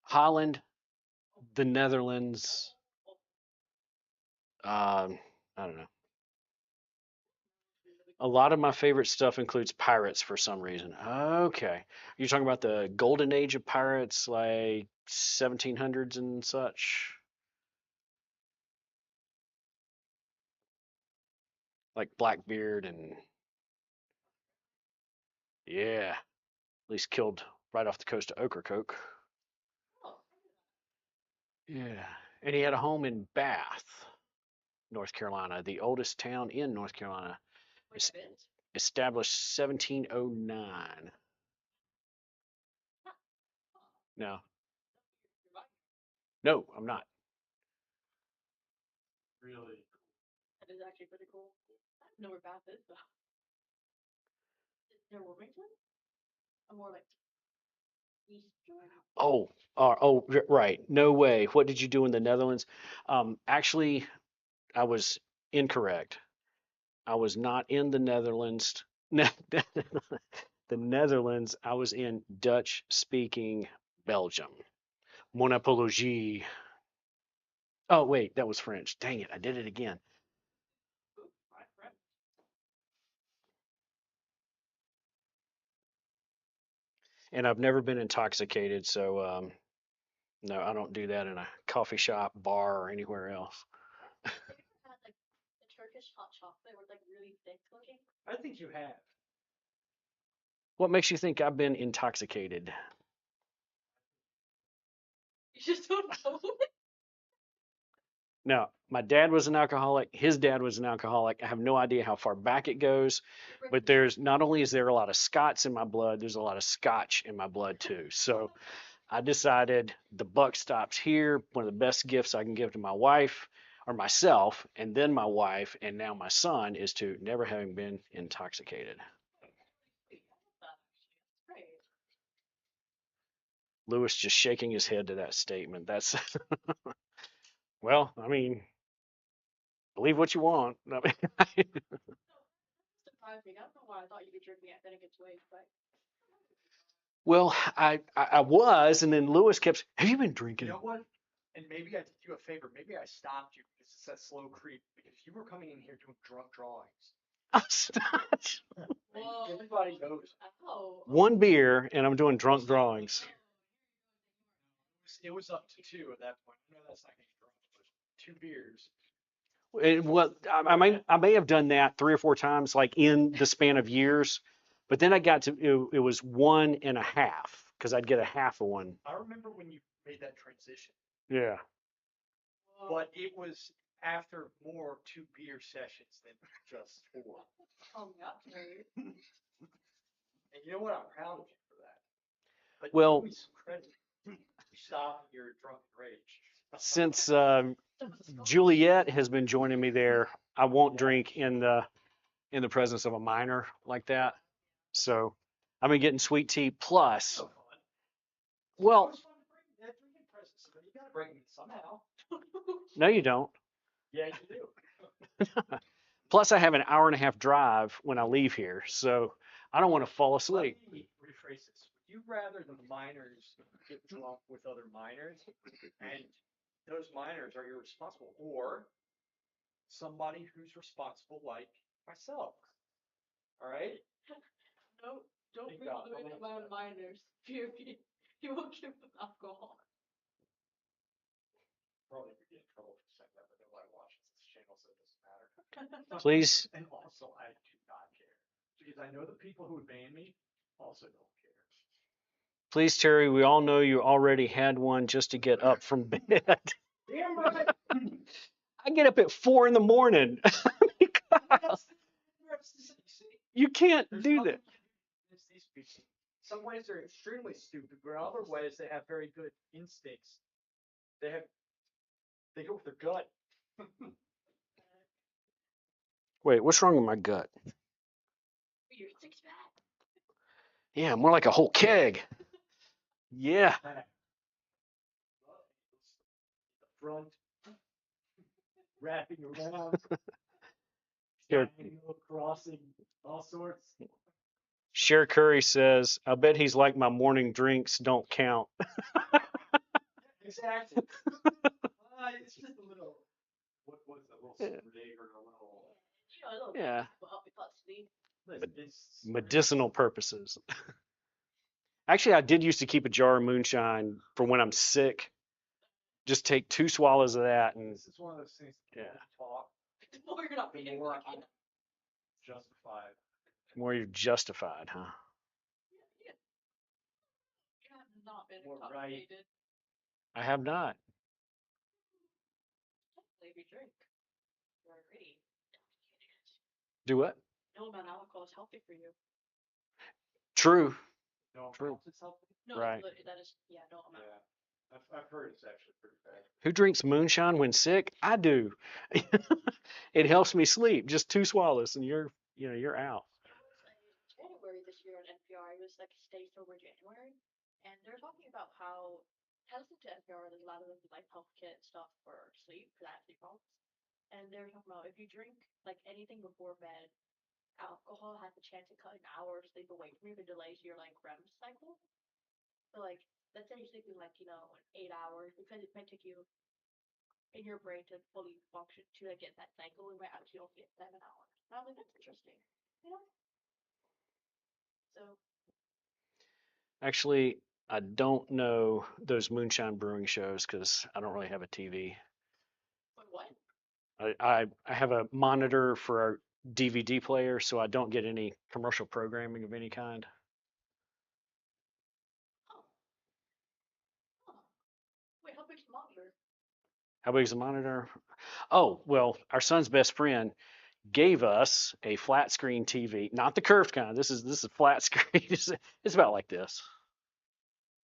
Holland, the Netherlands. I don't know. A lot of my favorite stuff includes pirates for some reason. Okay, you're talking about the golden age of pirates, like 1700s and such, like Blackbeard and yeah, at least killed right off the coast of Ocracoke. Oh, Yeah, and he had a home in Bath, North Carolina, the oldest town in North Carolina, where's es- Bent? established 1709. No, no, I'm not. Really? That is actually pretty cool. I don't know where Bath is though. Is there Wilmington? Or more like Eastern? Right. No way. What did you do in the Netherlands? Actually, I was incorrect. I was not in the Netherlands. The Netherlands. I was in Dutch-speaking Belgium. Mon apologie. Oh, wait, that was French. Dang it, I did it again. Ooh, my friend. And I've never been intoxicated, so no, I don't do that in a coffee shop, bar, or anywhere else. Have you ever had like the Turkish hot chocolate where it's like really thick looking? I think you have. What makes you think I've been intoxicated? You just don't know. Now, my dad was an alcoholic. His dad was an alcoholic. I have no idea how far back it goes, but there's not only is there a lot of Scots in my blood, there's a lot of Scotch in my blood too. So I decided the buck stops here. One of the best gifts I can give to my wife or myself, and then my wife, and now my son, is to never having been intoxicated. That's great. Lewis just shaking his head to that statement. That's well, I mean, believe what you want. I mean, Surprised me. I don't know why I thought you could drink me at Finnegan's Wake, but well, I was, and then Lewis kept. Have you been You drinking? know what? And maybe I did you a favor. Maybe I stopped you because it's that slow creep. Because you were coming in here doing drunk drawings. whoa. Everybody knows. Oh. One beer, and I'm doing drunk drawings. It was up to 2 at that point. No, that's not getting drunk, but 2 beers. I may have done that 3 or 4 times, like in the span of years, but then I got to it was 1.5 because I'd get a half of one. I remember when you made that transition, Yeah. but it was after more 2 beer sessions than just 4. Oh my God, Terry. And you know what? I'm proud of you for that. But Well- give me some credit. You stopped your drunken rage. Since Juliet has been joining me there, I won't drink in the presence of a minor like that. So I've been getting sweet tea plus. So fun. Well, It's fun to bring that drinking presents. You gotta bring them somehow. no, you don't. Yeah, you do. Plus, I have an hour-and-a-half drive when I leave here, so I don't want to fall asleep. Let me rephrase this. Would you rather the minors get drunk with other minors and those minors are irresponsible, or somebody who's responsible like myself? All right? No, don't Think bring about it. Louis around minors. He will give them alcohol. Probably would get in trouble for saying that, but nobody watches this channel, so it doesn't matter. Please, And also, I do not care because I know the people who would ban me also don't care. please, Terry, we all know you already had one just to get up from bed. Damn right. I get up at 4 in the morning. That's the- You can't there's do nothing that. you can do against these people. some ways they're extremely stupid, but in other ways they have very good instincts. They go with their gut. Wait, what's wrong with my gut? You're 6 pack. Yeah, more like a whole keg. Yeah. The front, wrapping around, Here, triangle, crossing, all sorts. Cher Curry says, I bet he's like my morning drinks don't count. Exactly. It's just a little. What was it? A little rig or a little. You know, a little Yeah. will help me fall asleep. Medicinal purposes. Actually, I did used to keep a jar of moonshine for when I'm sick. Just take 2 swallows of that and This is one of those things. Yeah. Talk. The more you're not reading, more like, justified. more you're justified, huh? you have not been More intoxicated. I have not. Technically, if you drink, you're already intoxicated. Do what? No amount of alcohol is healthy for you. True. No, True. it's healthy. No, Right. that is, yeah, no amount. Yeah. I've heard it's actually pretty bad. Who drinks moonshine when sick? I do. It helps me sleep. Just 2 swallows and you're out. January this year on NPR, it was like Stay Sober January, and they're talking about how I listen to NPR. There's a lot of like health kit stuff for sleep because I have sleep problems, and they're talking about if you drink like anything before bed, alcohol has a chance to cut an hour of sleep away from you. It delays your like REM cycle. So like let's say you're sleeping like 8 hours because it might take you in your brain to fully function to like, get that cycle. We might actually only get 7 hours. And I was like, that's interesting. You know. So Actually, I don't know those moonshine brewing shows because I don't really have a TV. what? I have a monitor for our DVD player, so I don't get any commercial programming of any kind. Oh. Oh. Wait, how big's the monitor? How big is the monitor? Oh, well, our son's best friend gave us a flat screen TV, not the curved kind. This is flat screen. It's about like this.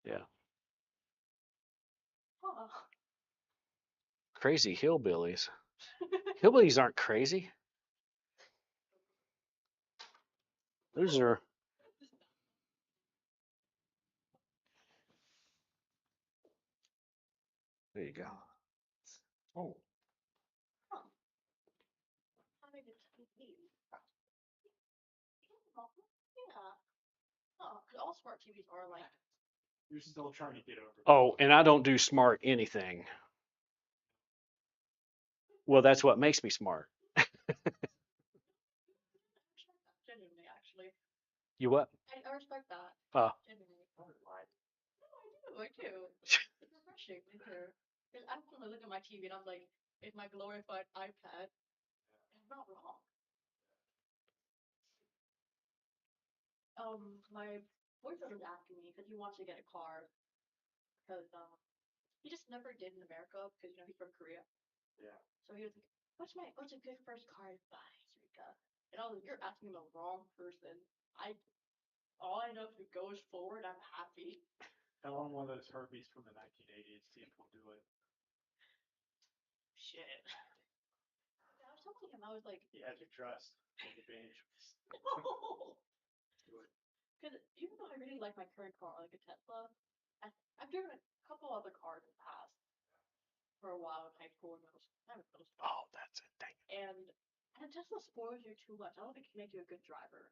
Yeah. Huh. Crazy hillbillies. Hillbillies aren't crazy. Those are. There you go. Oh. Huh. How big is the TV? Yeah. Oh, because all smart TVs are like. You're still trying to get over. Oh, and I don't do smart anything. Well, that's what makes me smart. Genuinely, actually. You what? I respect that. Genuinely. No, I do. It's refreshing. Me too. Because I constantly look at my TV and I'm like, it's my glorified iPad. And I'm not wrong. My boyfriend was asking me because he wants to get a car because he just never did in America because he's from Korea. Yeah. So he was like, what's a good first car to buy, Sarika? And I was like, you're asking the wrong person. All I know is if it goes forward, I'm happy. Tell him one of those Herbies from the 1980s. See if we'll do it. Shit. Yeah, I was telling him, I was like, He has your trust. Take advantage of this. no. Do it. Because even though I really like my current car, like a Tesla, I've driven a couple other cars in the past for a while in high school and middle school. Oh, that's it. Dang. And Tesla spoils you too much. I don't think it can make you a good driver.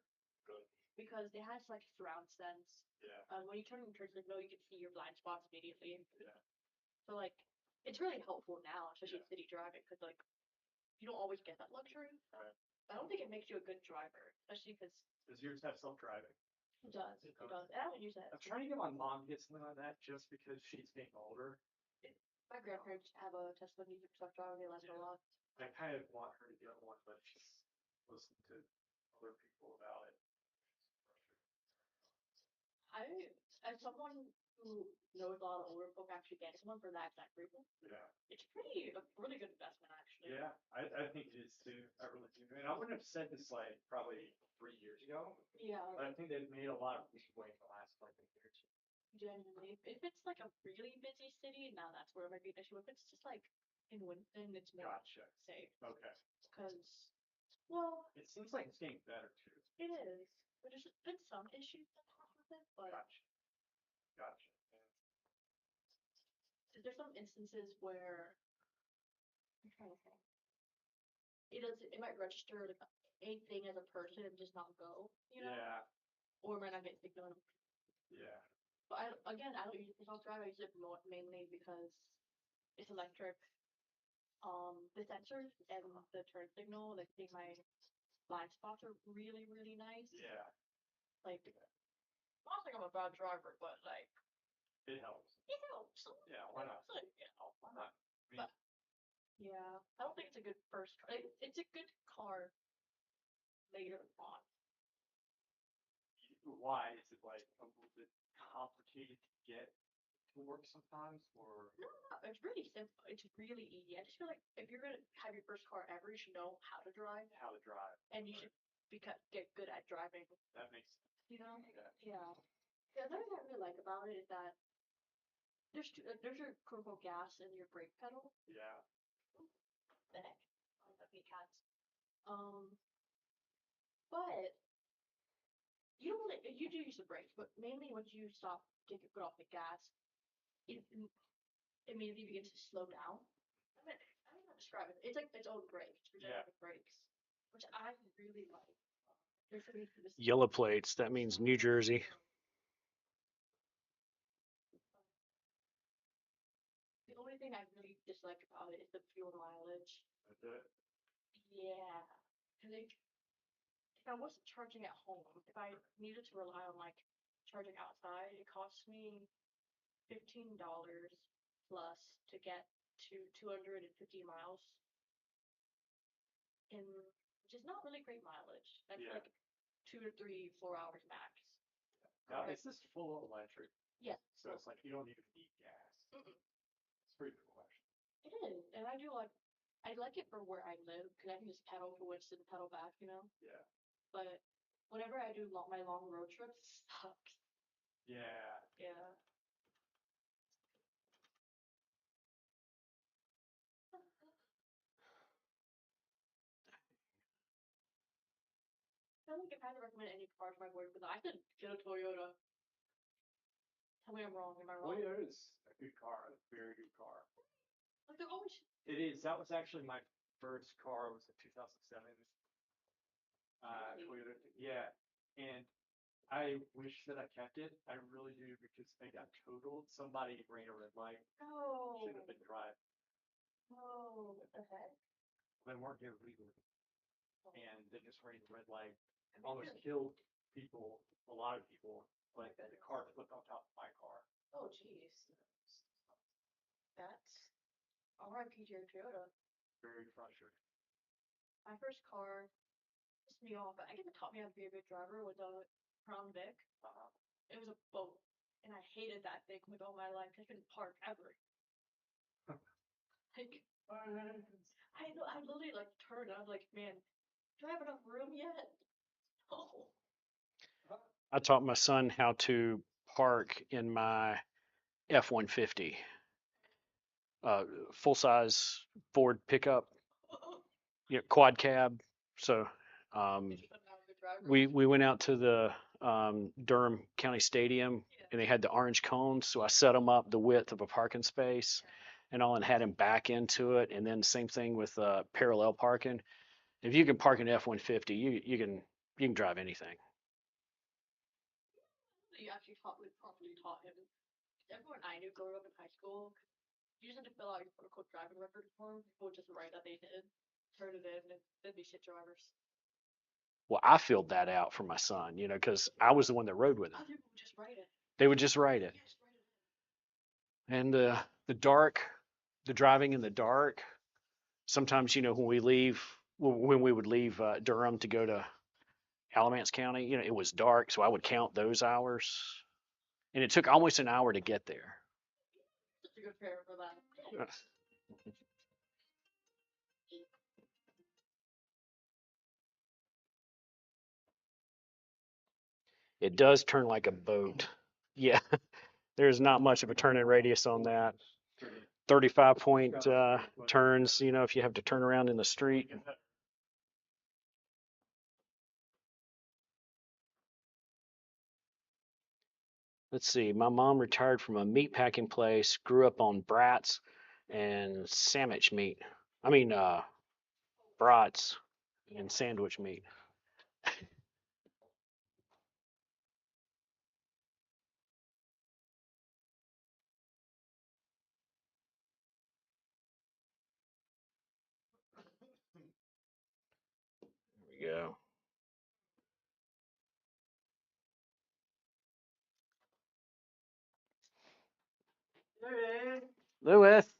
Good. Because it has like surround sense. Yeah. When you turn in turn signal, you can see your blind spots immediately. Yeah. So like, it's really helpful now, especially city driving, because like, you don't always get that luxury. Right. I don't think it makes you a good driver, especially because Does yours have self-driving? it does. It does. And I don't use that. I'm trying to get my mom to get something like that just because she's getting older. My grandparents have a Tesla music self-driving. They like it a lot. I kind of want her to get one, but she's listening to other people about it. As someone who knows a lot of older folk actually getting one for that exact reason. Yeah. It's pretty a really good investment actually. Yeah, I think it is too. I really do. And I wouldn't have said this like probably 3 years ago, Yeah, but I think they've made a lot of leeway in the last like years. genuinely. If it's like a really busy city, now that's where it might be an issue. If it's just like in Winston, it's more Gotcha. safe. Okay. Because, well, It seems like it's getting better too. it is. But there's been some issues that come with it, but Gotcha. Gotcha. there's some instances where I'm trying to think. It might register like a thing as a person and just not go, you know? Yeah. Or it might not get signal. Yeah. But I don't use it for self-drive. I use it mainly because it's electric. The sensors and the turn signal, like seeing my blind spots are really, really nice. Yeah. Like, I don't think I'm a bad driver, but like, It helps. it helps. Yeah. Why not? Like, you know, Why not? I mean, But- yeah, I don't think it's a good first. It's a good car later on. why is it like a little bit complicated to get to work sometimes, or No, it's really simple. It's really easy. I just feel like if you're gonna have your first car ever, you should know how to drive, how to drive? and you should get good at driving. That makes sense. You know? Yeah. Yeah. The other thing I really like about it is that there's your quote unquote gas and your brake pedal. Yeah. The heck? I love me cats. But you don't really, you do use the brakes, but mainly once you stop, take your foot off the gas, it immediately begins to slow down. I don't know how to describe it. It's like its own brakes, regenerative brakes, which I really like. There's this Yellow plates, that means New Jersey. The only thing I really dislike about it is the fuel mileage. That's it. Yeah. Cause if I wasn't charging at home, if I needed to rely on like charging outside, it costs me $15 plus to get to 250 miles. And which is not really great mileage. That's Yeah. like 2 to 3, 4 hours max. Now, Okay. is this full electric? Yes. So it's like you don't even need gas. Mm-mm. It's pretty cool, actually. It is, and I like it for where I live because I can just pedal to Winston, pedal back, you know. Yeah. But whenever I do my long road trips, it sucks. Yeah. Yeah. I don't think if I had to recommend any car to my boyfriend, because I could get a Toyota. Tell me I'm wrong. Am I wrong? Toyota is a good car, a very good car. Like they're always. It is. That was actually my first car. It was a 2007 Really? Toyota. Yeah, and I wish that I kept it. I really do because it got totaled. Somebody ran a red light. No. Should have been driving. No. What the heck? They weren't here legally, and they just ran a red light. I mean, Almost really? killed people. A lot of people. But Okay. the car flipped on top of my car. Oh jeez. That's. R.I.P. to your Toyota. Very frustrating. My first car pissed me off, but I guess it taught me how to be a good driver was a Crown Vic. It was a boat, and I hated that thing with all my life. I couldn't park ever. Like I literally like turned. I was like, man, do I have enough room yet? No. I taught my son how to park in my F-150, full size Ford pickup, quad cab. So Did you put out a good driver? we went out to the Durham County Stadium, and they had the orange cones. So I set them up the width of a parking space, and all, and had him back into it. And then same thing with parallel parking. If you can park an F-150, you can drive anything. You actually properly taught him. Everyone I knew growing up in high school, you just had to fill out your quote unquote driving record form. People would just write that they did, turn it in, and they'd be shit drivers. Well, I filled that out for my son, because I was the one that rode with him. Other people would just write it. They would just write it. Just write it in. And the driving in the dark. Sometimes, when we would leave Durham to go to Alamance County, it was dark, so I would count those hours. And it took almost an hour to get there. Such a good pair for that. It does turn like a boat. Yeah, there's not much of a turning radius on that. 35 point turns, you know, if you have to turn around in the street. Let's see, my mom retired from a meat packing place, grew up on brats and sandwich meat. I mean, brats and sandwich meat. There we go. Lewis.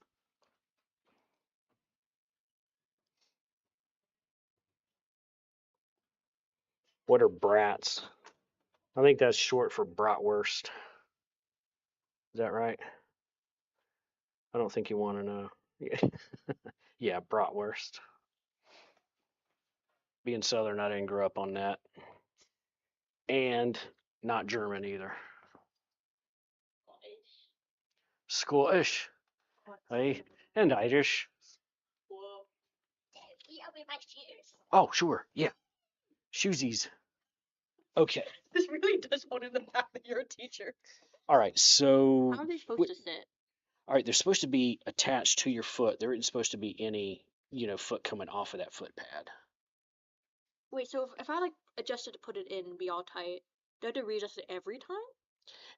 What are brats? I think that's short for bratwurst. Is that right? I don't think you want to know. Yeah, bratwurst. Being Southern, I didn't grow up on that. And not German either. Scottish. Hey, and Irish. Whoa. Can you help me with my shoes? Oh, sure. Yeah. Shoesies. Okay. This really does hold in the fact that you're a teacher. All right. So, How are they supposed to sit? all right, they're supposed to be attached to your foot. There isn't supposed to be any, you know, foot coming off of that foot pad. Wait, so if I like adjusted to put it in and be all tight, do I have to readjust it every time?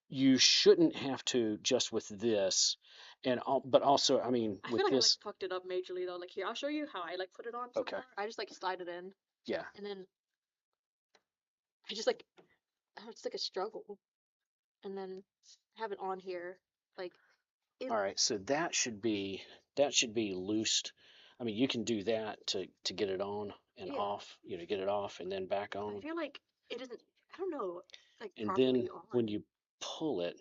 You shouldn't have to just with this, and all, but also, I mean, I with feel like this. I like fucked it up majorly though. Like here, I'll show you how I like put it on. So Okay. far. I just like slide it in Yeah. and then I just like it's like a struggle, and then have it on here like. All right. So that should be loosed. I mean, you can do that to get it on and Yeah. off. You know, get it off and then back I on. feel like it isn't. I don't know. Like And properly then on. when you pull it,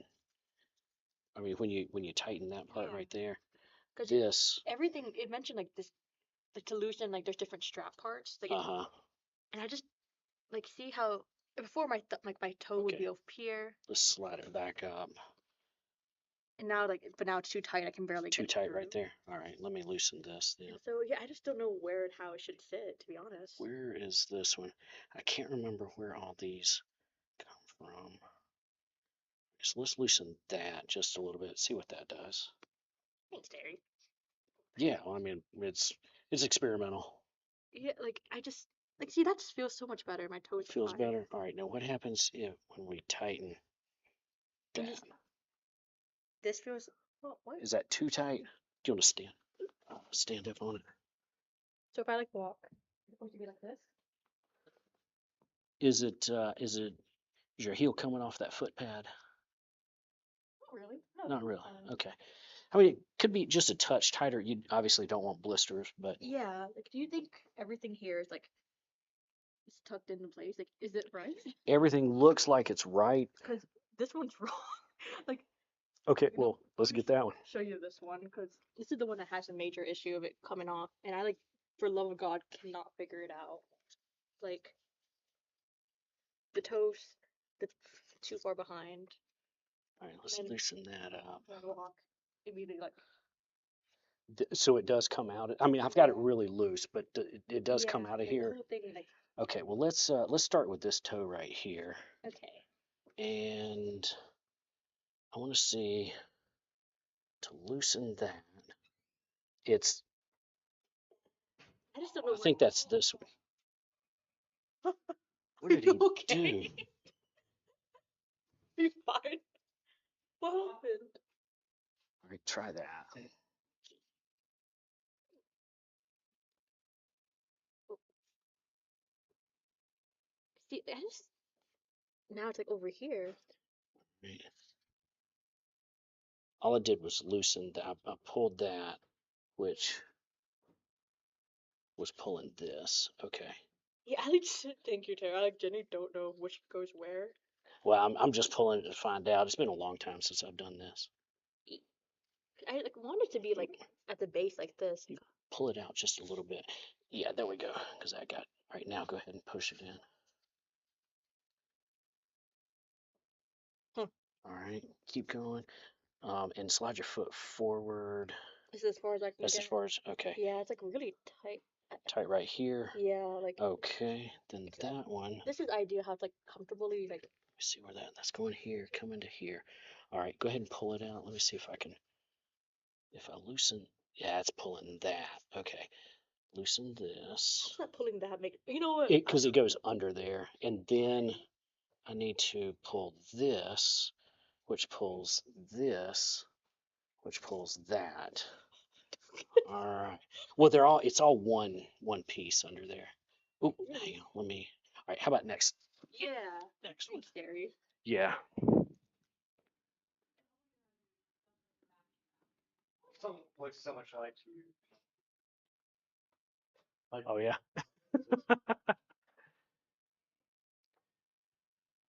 I mean, when you tighten that part Yeah. right there, 'Cause this. everything it mentioned like this, like to loosen like there's different strap parts. Like Uh-huh. and I just like see how before my like my toe would Okay. be up here, Let's slide it back up. and now like but now it's too tight. I can barely Too get it tight through. right there. All right, let me loosen this then. And so yeah, I just don't know where and how it should sit. To be honest. Where is this one? I can't remember where all these come from. So let's loosen that just a little bit. See what that does. Thanks, Terry. Yeah, well, I mean it's experimental. Yeah, like I just like see that just feels so much better. My toes It feels fine. better. All right, now what happens if when we tighten And that? just this feels. Oh, what? Is that too tight? Do you want to stand up on it? So if I like walk, it's supposed to be like this. Is your heel coming off that foot pad? Not really. No. Not it's really. fine. Okay. I mean, it could be just a touch tighter. You obviously don't want blisters, but Yeah. Like, do you think everything here is like it's tucked into place? Like, is it right? everything looks like it's right. Because this one's wrong. Like, Okay, you know, well, let's let me get that one. show you this one because this is the one that has a major issue of it coming off, and I like, for love of God, cannot figure it out. Like, the toes, that's too far behind. All right, let's then- loosen that up. And I walk immediately like. So it does come out. I mean, I've got it really loose, but it does come Yeah, out of like, the here. whole thing, like, Okay, well, let's start with this toe right here, okay. and I want to see to loosen that. It's I just don't know. I think that's this one. What did he Okay. do? He's fine. What happened? All right, try that. See, I just now it's like over here. Right. All I did was loosen that. I pulled that, which was pulling this. Okay. Yeah, I like thank you, Tara. I like Jenny don't know which goes where. Well, I'm just pulling it to find out. It's been a long time since I've done this. I like want it to be like at the base like this. Pull it out just a little bit. Yeah, there we go. Because I got right now. Go ahead and push it in. Hmm. All right, keep going. And slide your foot forward. This is as far as I can That's get. as far as okay. Yeah, it's like really tight. Tight right here. Yeah, like Okay, then that one. this is ideal how it's like comfortably like. Let me see where that's going here. Come into here. All right, go ahead and pull it out. Let me see if I can. If I loosen, yeah, it's pulling that. Okay, loosen this. It's not pulling that. Make you know what? Because it goes under there, and then I need to pull this, which pulls this, which pulls that. All right. Well, it's all one piece under there. Oh, hang on. Let me. All right. How about next? Yeah. Next one. Thanks, Darius. Yeah. Something looks so much like you. Like, Oh yeah.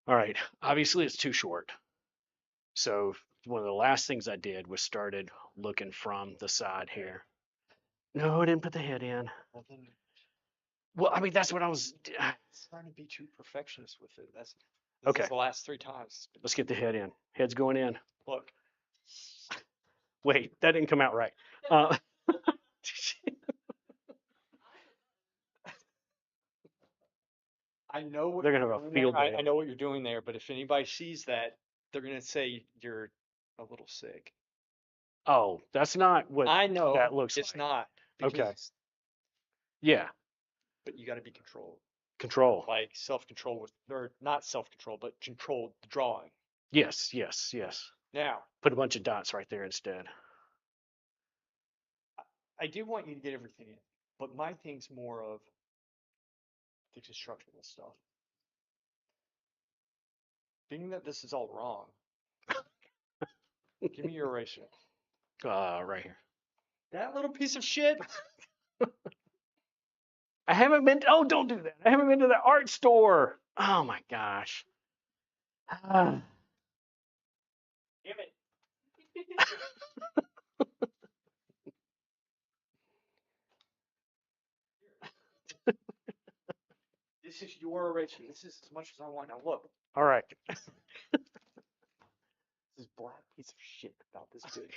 All right. Obviously, it's too short. So one of the last things I did was started looking from the side here. No, I didn't put the head in. nothing. Well, I mean, that's what I was. Trying to be too perfectionist with it. This Okay. is the last 3 times. It's been- Let's get the head in. Head's going in. Look, Wait, that didn't come out right. Uh, I know what They're you're gonna have a doing there. field day. I know what you're doing there, but if anybody sees that, they're gonna say you're a little sick. Oh, that's not what I know that looks it's like. not. Okay. because- Yeah, But you got to be controlled, control. like self-control with, or not self-control, but control the drawing. Yes, yes, yes. Now, Put a bunch of dots right there instead. I do want you to get everything in, but my thing's more of the constructional stuff. Being that this is all wrong, give me your eraser. Right here. That little piece of shit. I haven't been. Oh, don't do that. I haven't been to the art store. Oh my gosh. Ah. Damn it. This is your eraser. This is as much as I want. Now look, All right. this black piece of shit about this big.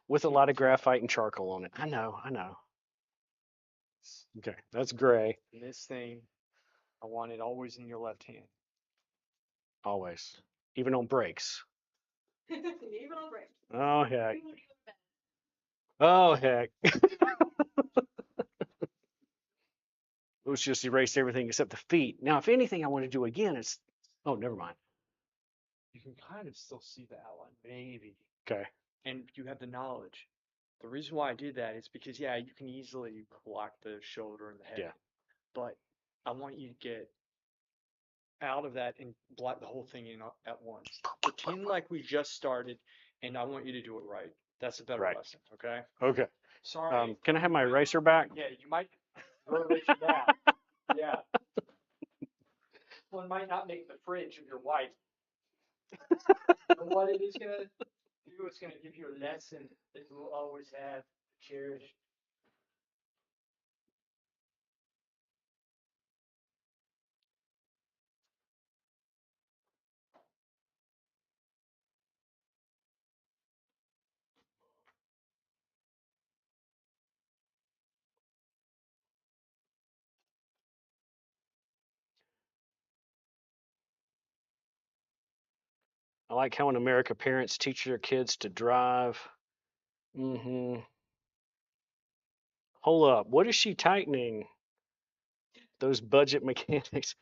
With a lot of graphite and charcoal on it. I know. I know. Okay, that's gray. And this thing, I want it always in your left hand. Always. Even on brakes. Even on break. Oh heck. Oh heck. Let's just erase everything except the feet. Now, if anything I want to do again, it's. Oh, never mind. You can kind of still see the outline, maybe. Okay. And you have the knowledge. The reason why I did that is because, yeah, you can easily block the shoulder and the head. Yeah. But I want you to get out of that and block the whole thing in at once. Pretend like we just started, and I want you to do it right. That's a better Right. lesson, okay? Okay. Sorry. Can I have my eraser back? Yeah, you might erase that. Yeah. One might not make the fridge of your wife. And what it is gonna do, it's gonna give you a lesson that you will always have to cherish. I like how in America parents teach their kids to drive. Mm-hmm. Hold up. What is she tightening? Those budget mechanics.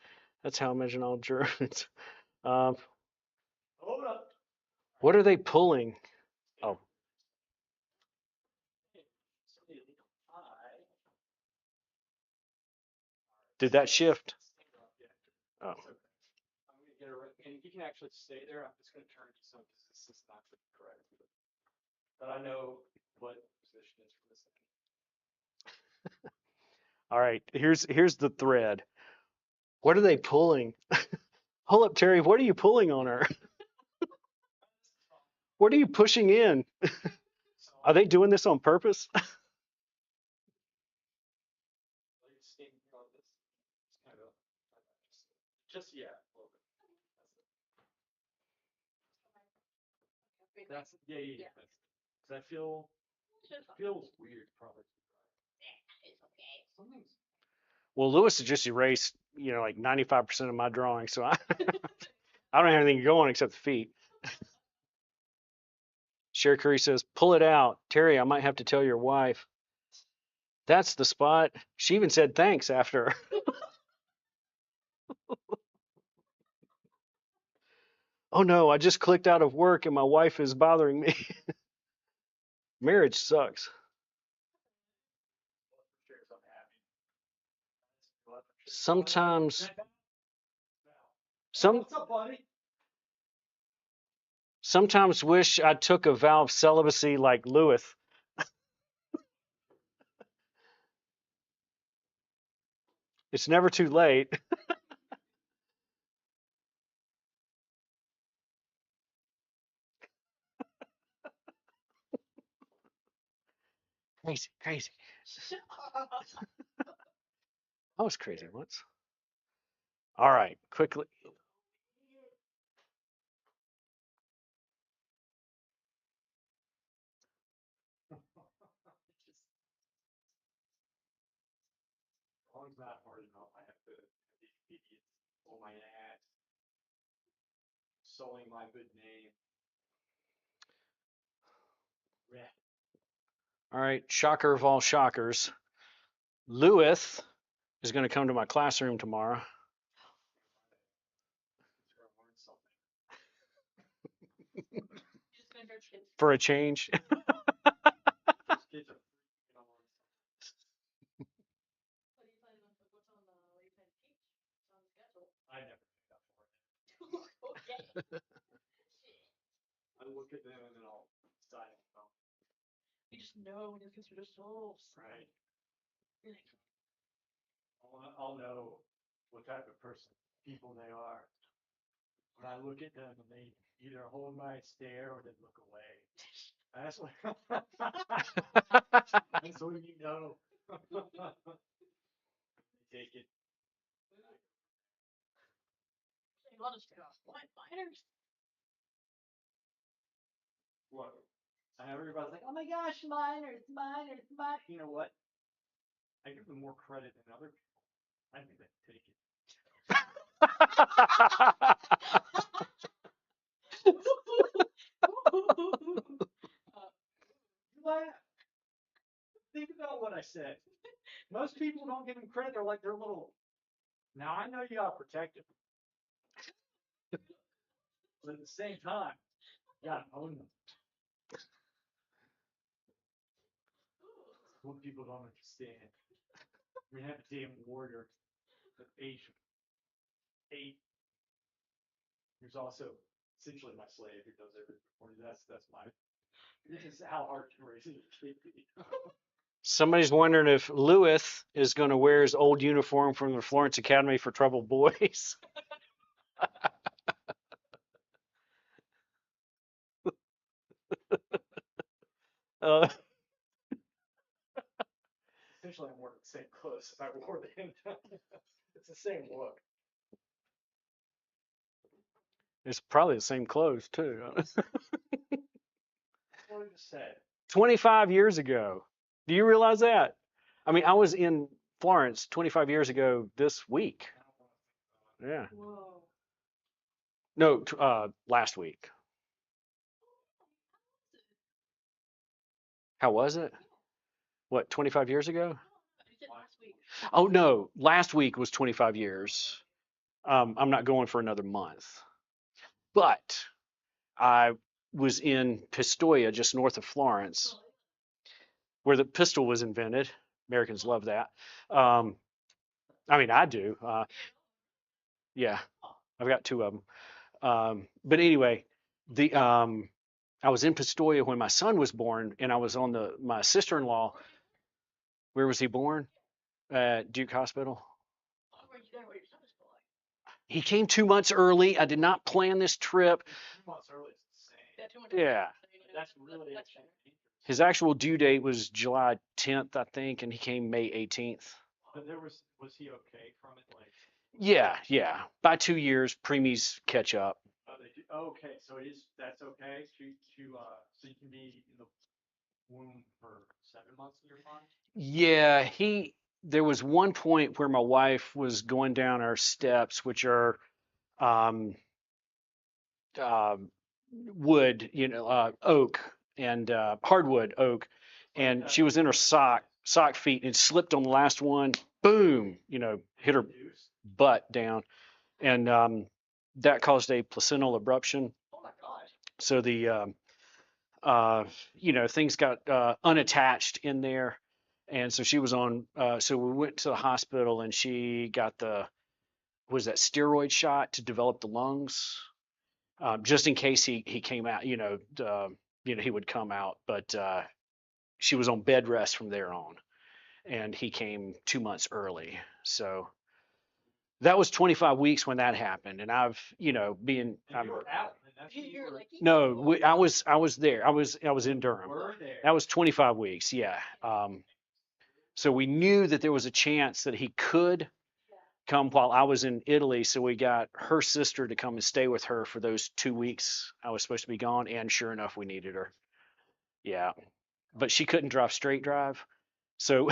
That's how I imagine all Germans. Um, Hold up. what are they pulling? Oh, did that shift? Oh, I'm gonna get a, and you can actually stay there. I'm just gonna turn you some because this is not correct. But I know what position is for this thing. all right. Here's the thread. What are they pulling? Hold up, Terry. What are you pulling on her? What are you pushing in? Are they doing this on purpose? Just, yeah, a little bit. That's, yeah, yeah, yeah. Cause I feel, feels weird probably. It's okay. Something's, Well, Lewis has just erased, like 95% of my drawing, so I I don't have anything going except the feet. Sherry Curry says, pull it out. Terry, I might have to tell your wife. That's the spot. She even said thanks after. Oh no, I just clicked out of work and my wife is bothering me. Marriage sucks. Sometimes some what's up, buddy? sometimes wish I took a vow of celibacy like Lewis. It's never too late. Crazy, crazy. I was crazy once. All right, quickly. Drawing's not hard enough. I have to have these idiots on my ass, sullying my good name. Yeah. All right, shocker of all shockers. Lewis is going to come to my classroom tomorrow. Sure, I learned something. Just gonna go kids. For a change. These kids are freaking on. What are you planning on? What's on the? What are you planning to teach? What's on the schedule? I never picked up for it. Okay. Shit. I look at them and then I'll decide. You just know when your kids are just souls. Right. You're like, I'll know what type of people they are. When I look at them and they either hold my stare or they look away. That's what, that's what you know. Take it. I'll just get off. What? Minors? What? And everybody's like, oh my gosh, minors, minors, minors. You know what? I give them more credit than other people. I think they take it. You laugh. Think about what I said. Most people don't give them credit. They're like, they're little. Now I know you gotta protect them. But at the same time, you gotta own them. What people don't understand. We have a damn warrior of eight. Who's also essentially my slave who does everything for me. That's my. This is how hard to raise a kid. Somebody's wondering if Lewis is going to wear his old uniform from the Florence Academy for Troubled Boys. uh, Essentially, I'm wearing the same clothes if I wore them. It's the same look. it's probably the same clothes, too. That's what I just said. 25 years ago. Do you realize that? I mean, I was in Florence 25 years ago this week. Yeah. Whoa. No, last week. How was it? What, 25 years ago? You said last week. Oh, no. Last week was 25 years. I'm not going for another month. But I was in Pistoia, just north of Florence, where the pistol was invented. Americans love that. I mean, I do. Yeah, I've got two of them. But anyway, I was in Pistoia when my son was born, and I was on my sister-in-law. Where was he born? At Duke Hospital. Where you going? Where your son is going? he came 2 months early. I did not plan this trip. 2 months early is insane. Yeah, too much. Yeah. That's really That's insane. His actual due date was July 10th, I think, and he came May 18th. But was he okay from it? Like, Yeah. By 2 years, preemies catch up. okay, so that's okay so you can be in the womb for 7 months and you're fine? Yeah, there was one point where my wife was going down our steps, which are um, wood, oak and hardwood oak, and she was in her sock feet and slipped on the last one. Boom, hit her Induced? butt down, and that caused a placental abruption. Oh my gosh. So things got unattached in there, and so she was on. So we went to the hospital, and she got was that steroid shot to develop the lungs, just in case he came out. He would come out, but she was on bed rest from there on, and he came 2 months early. So that was 25 weeks when that happened, and I've being And you were out, and that's when you You're were, like, no, I was there. I was in Durham. were there. That was 25 weeks. Yeah. So we knew that there was a chance that he could come while I was in Italy. So we got her sister to come and stay with her for those 2 weeks I was supposed to be gone. And sure enough, we needed her. Yeah. But she couldn't drive straight drive. So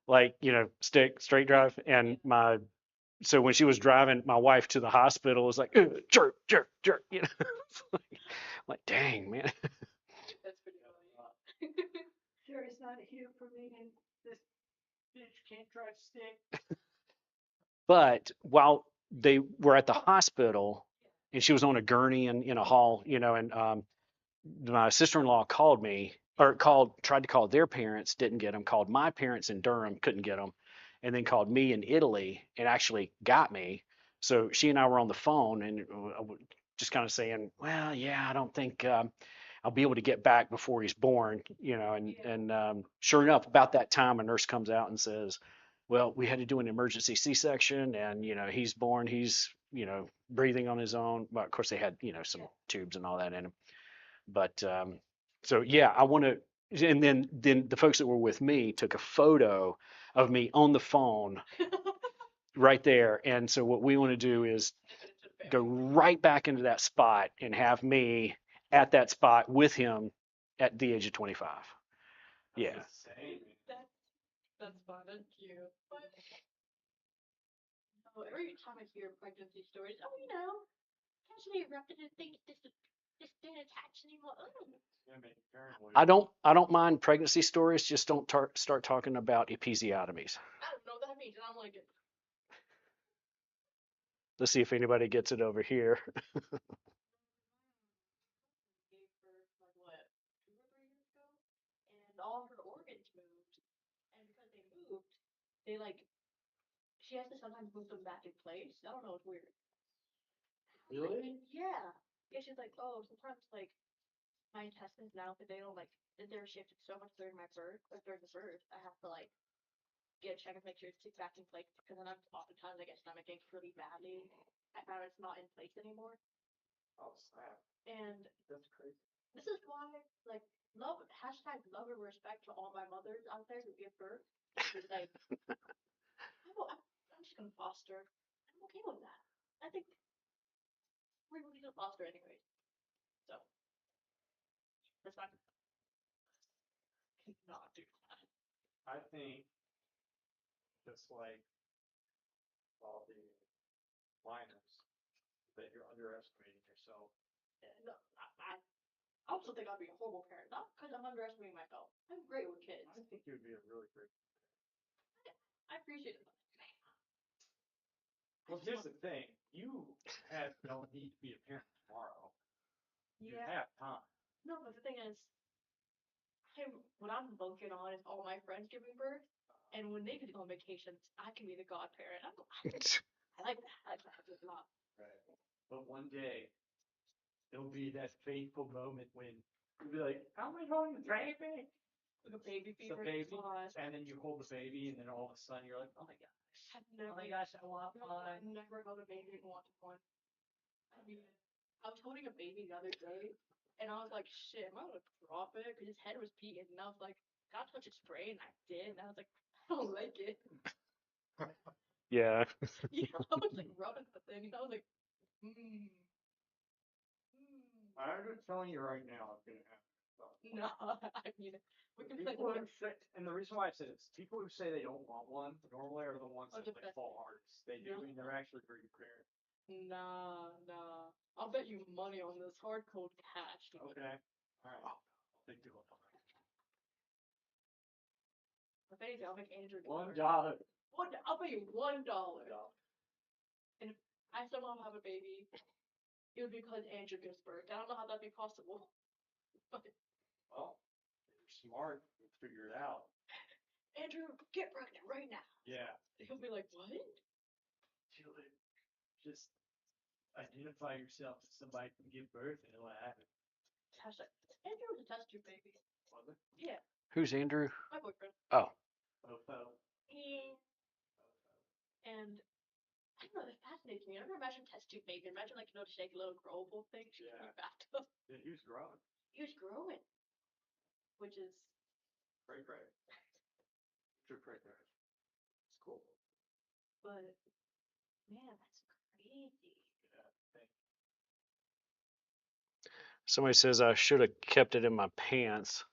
like, straight drive. And so when she was driving my wife to the hospital, it was like, jerk, jerk, jerk, like, dang, man. That's pretty funny. Jerry's not here for me, and this bitch can't drive stick. But while they were at the hospital and she was on a gurney and in a hall, and my sister-in-law called me or tried to call their parents, didn't get them, called my parents in Durham, couldn't get them, and then called me in Italy and actually got me. So she and I were on the phone and just kind of saying, well, yeah, I don't think I'll be able to get back before he's born, and sure enough, about that time, a nurse comes out and says, well, we had to do an emergency C-section, and he's born, he's breathing on his own. But of course, they had some tubes and all that in him. But so yeah, I want to. And then the folks that were with me took a photo of me on the phone right there. And so what we want to do is go right back into that spot and have me at that spot with him at the age of 25. Yeah. Insane. That's fun. That's cute. Oh, every time I hear pregnancy stories, casually erupted and things just didn't attach anymore. Oh. Yeah, man, paranoid. I don't mind pregnancy stories. Just don't start talking about episiotomies. I don't know what that means, and I'm like, Let's see if anybody gets it over here. gave birth like what, 2 or 3 years ago, and all her organs moved, and because they moved, they like she has to sometimes move them back in place. I don't know, it's weird. Really? Yeah. Yeah, she's like, oh, sometimes like my intestines now, if they don't like, if they're shifted so much during my birth or during the birth, I have to like get a check and make sure it's back in place because then oftentimes I get stomach aches really badly. I found it's not in place anymore. Oh, snap. And That's crazy. this is why, like, love #love and respect to all my mothers out there who give birth. It's like, I'm just gonna foster. I'm okay with that. I think we're gonna foster anyways. So that's fine. Not do that. I think just like all the minors, that you're underestimating yourself. No, I also think I'd be a horrible parent, not because I'm underestimating myself. I'm great with kids. I think you would be a really great. I appreciate it. Well, here's the thing. You don't need to be a parent tomorrow. You Yeah. have time. No, but the thing is, what I'm banking on is all my friends giving birth, and when they can go on vacations, I can be the godparent. I like that. I like that a lot. Right. But one day, there'll be that fateful moment when you'll be like, how am I going to baby? Like a baby It's a fever. baby. Oh, And then you hold the baby, and then all of a sudden you're like, oh my gosh. I've never, Oh my gosh, I want no, one. I've never held a baby and wanted one. I mean, I was holding a baby the other day, and I was like, shit, am I gonna drop it? Because his head was beaten, and I was like, can I touch its brain? And I did, and I was like, I don't like it. Yeah. Yeah, I was like rubbing the thing, and I was like, mm. I'm just telling you right now, it's gonna happen. No, I mean, we can play People the who say, and the reason why I say this, people who say they don't want one normally are the ones Are that the like best. fall hardest. They do, and they're actually pretty rare. Nah. I'll bet you money on this hard cold cash. Dude. Okay. Alright. Big deal. If anything, I'll make Andrew $1. I'll pay you $1. And if I somehow have a baby, it would be because Andrew gives birth. I don't know how that'd be possible. But Well, if you're smart, you figure it out. Andrew, get pregnant right now. Yeah. He'll be like, what? Julie, just identify yourself as somebody who can give birth and it'll happen. Hashtag. Andrew was a test tube baby. Was it? Yeah, Who's Andrew? my boyfriend. Oh, Fofo. And I don't know, that fascinates me. I never imagined test tube baby. Imagine like, you know, just like a little growable thing. She's Yeah. in bathtub. Yeah, he was growing. He was growing. Which is Great. True, great. It's cool. but man, that's crazy. Yeah. Thank somebody says I should have kept it in my pants.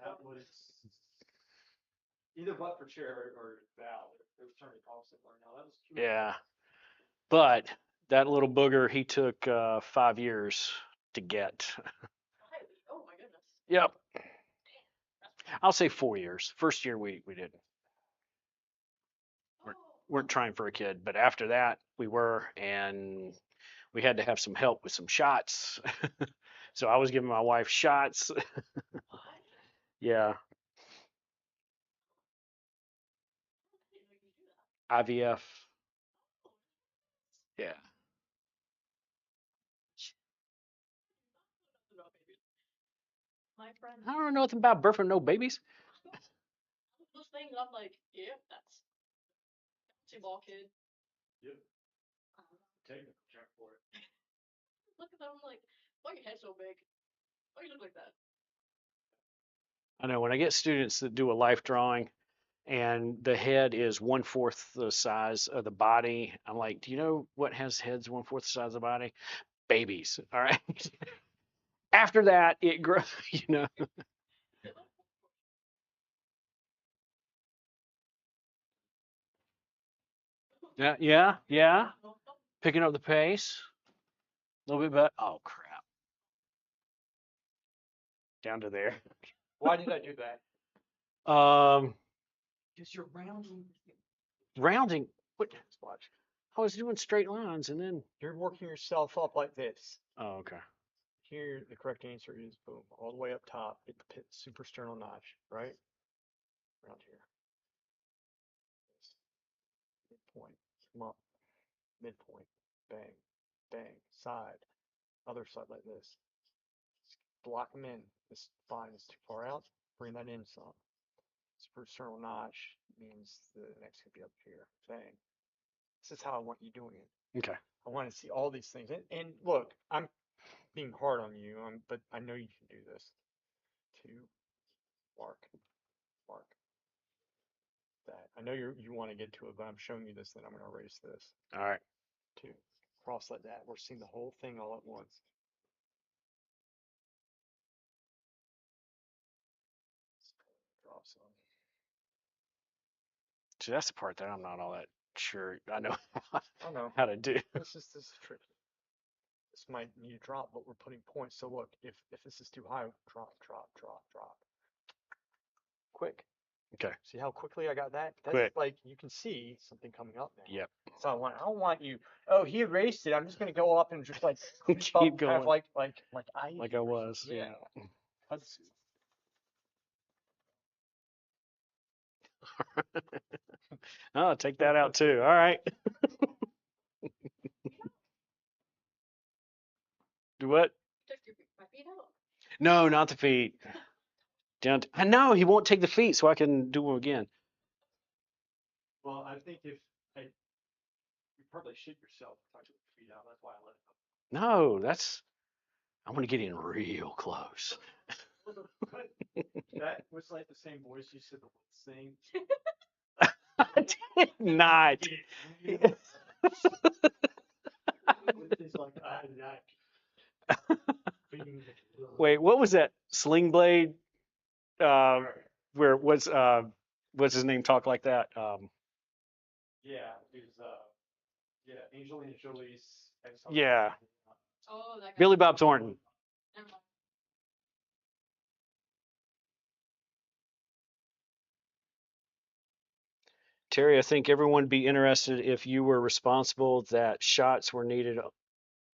That was either butt for chair or valve. It was turning constantly. Now that was cute. Yeah. But that little booger, he took 5 years to get. Oh my goodness. Yep. I'll say 4 years. First year we didn't. Weren't trying for a kid, but after that we were, and we had to have some help with some shots. So I was giving my wife shots. What? Yeah, I didn't know you could do that. IVF. Yeah. About babies. My friend, I don't know nothing about birthing no babies. those things, I'm like, yeah, that's too ball kid. Yep. I don't know. Take it. Check for it. Look at them, I'm like, why your head so big? Why you look like that? I know when I get students that do a life drawing and the head is 1/4 the size of the body, I'm like, do you know what has heads 1/4 the size of the body? Babies. All right. After that, it grows, you know. Yeah. Picking up the pace. A little bit better. Oh, crap. Down to there. Why did I do that? Because you're rounding. Rounding. What? Watch. I was doing straight lines and then. You're working yourself up like this. Oh, okay. Here, the correct answer is boom, all the way up top, hit the suprasternal notch, right? Around here. Midpoint, come up, midpoint, bang, bang, side, other side like this. Block them in. This spine is too far out. Bring that in some. Suprasternal notch means the next could be up here. Bang. This is how I want you doing it. Okay. I want to see all these things. And look, I'm being hard on you, but I know you can do this. 2, mark, that. I know you want to get to it, but I'm showing you this, then I'm going to erase this. All right. 2, cross like that. We're seeing the whole thing all at once. Drop some. See, that's the part that I'm not all that sure I know I know. how to do. This is tricky. This might need a drop, but we're putting points. So look, if this is too high, drop. Quick. Okay. See how quickly I got that? That's Quick. like you can see something coming up now. Yep. So I don't want you. Oh, he erased it. I'm just gonna go up and just like Keep up, kind going. of like I Like I was. Yeah. Let's Oh, take that out too. All right. Do what? Took my feet out. No, not the feet. Down. I know he won't take the feet, so I can do them again. Well, I think if probably shit yourself touching your feet out. That's why I let it go. No, that's. I'm gonna get in real close. But that was like the same voice you said the sing. I did not. Get it real. It's like I like. Wait, what was that? Sling Blade? Where what's his name talk like that? Yeah, it was yeah, Angelina Jolie's ex-husband. Yeah, Oh, that guy. Billy Bob Thornton. Never mind. Terry, I think everyone would be interested if you were responsible that shots were needed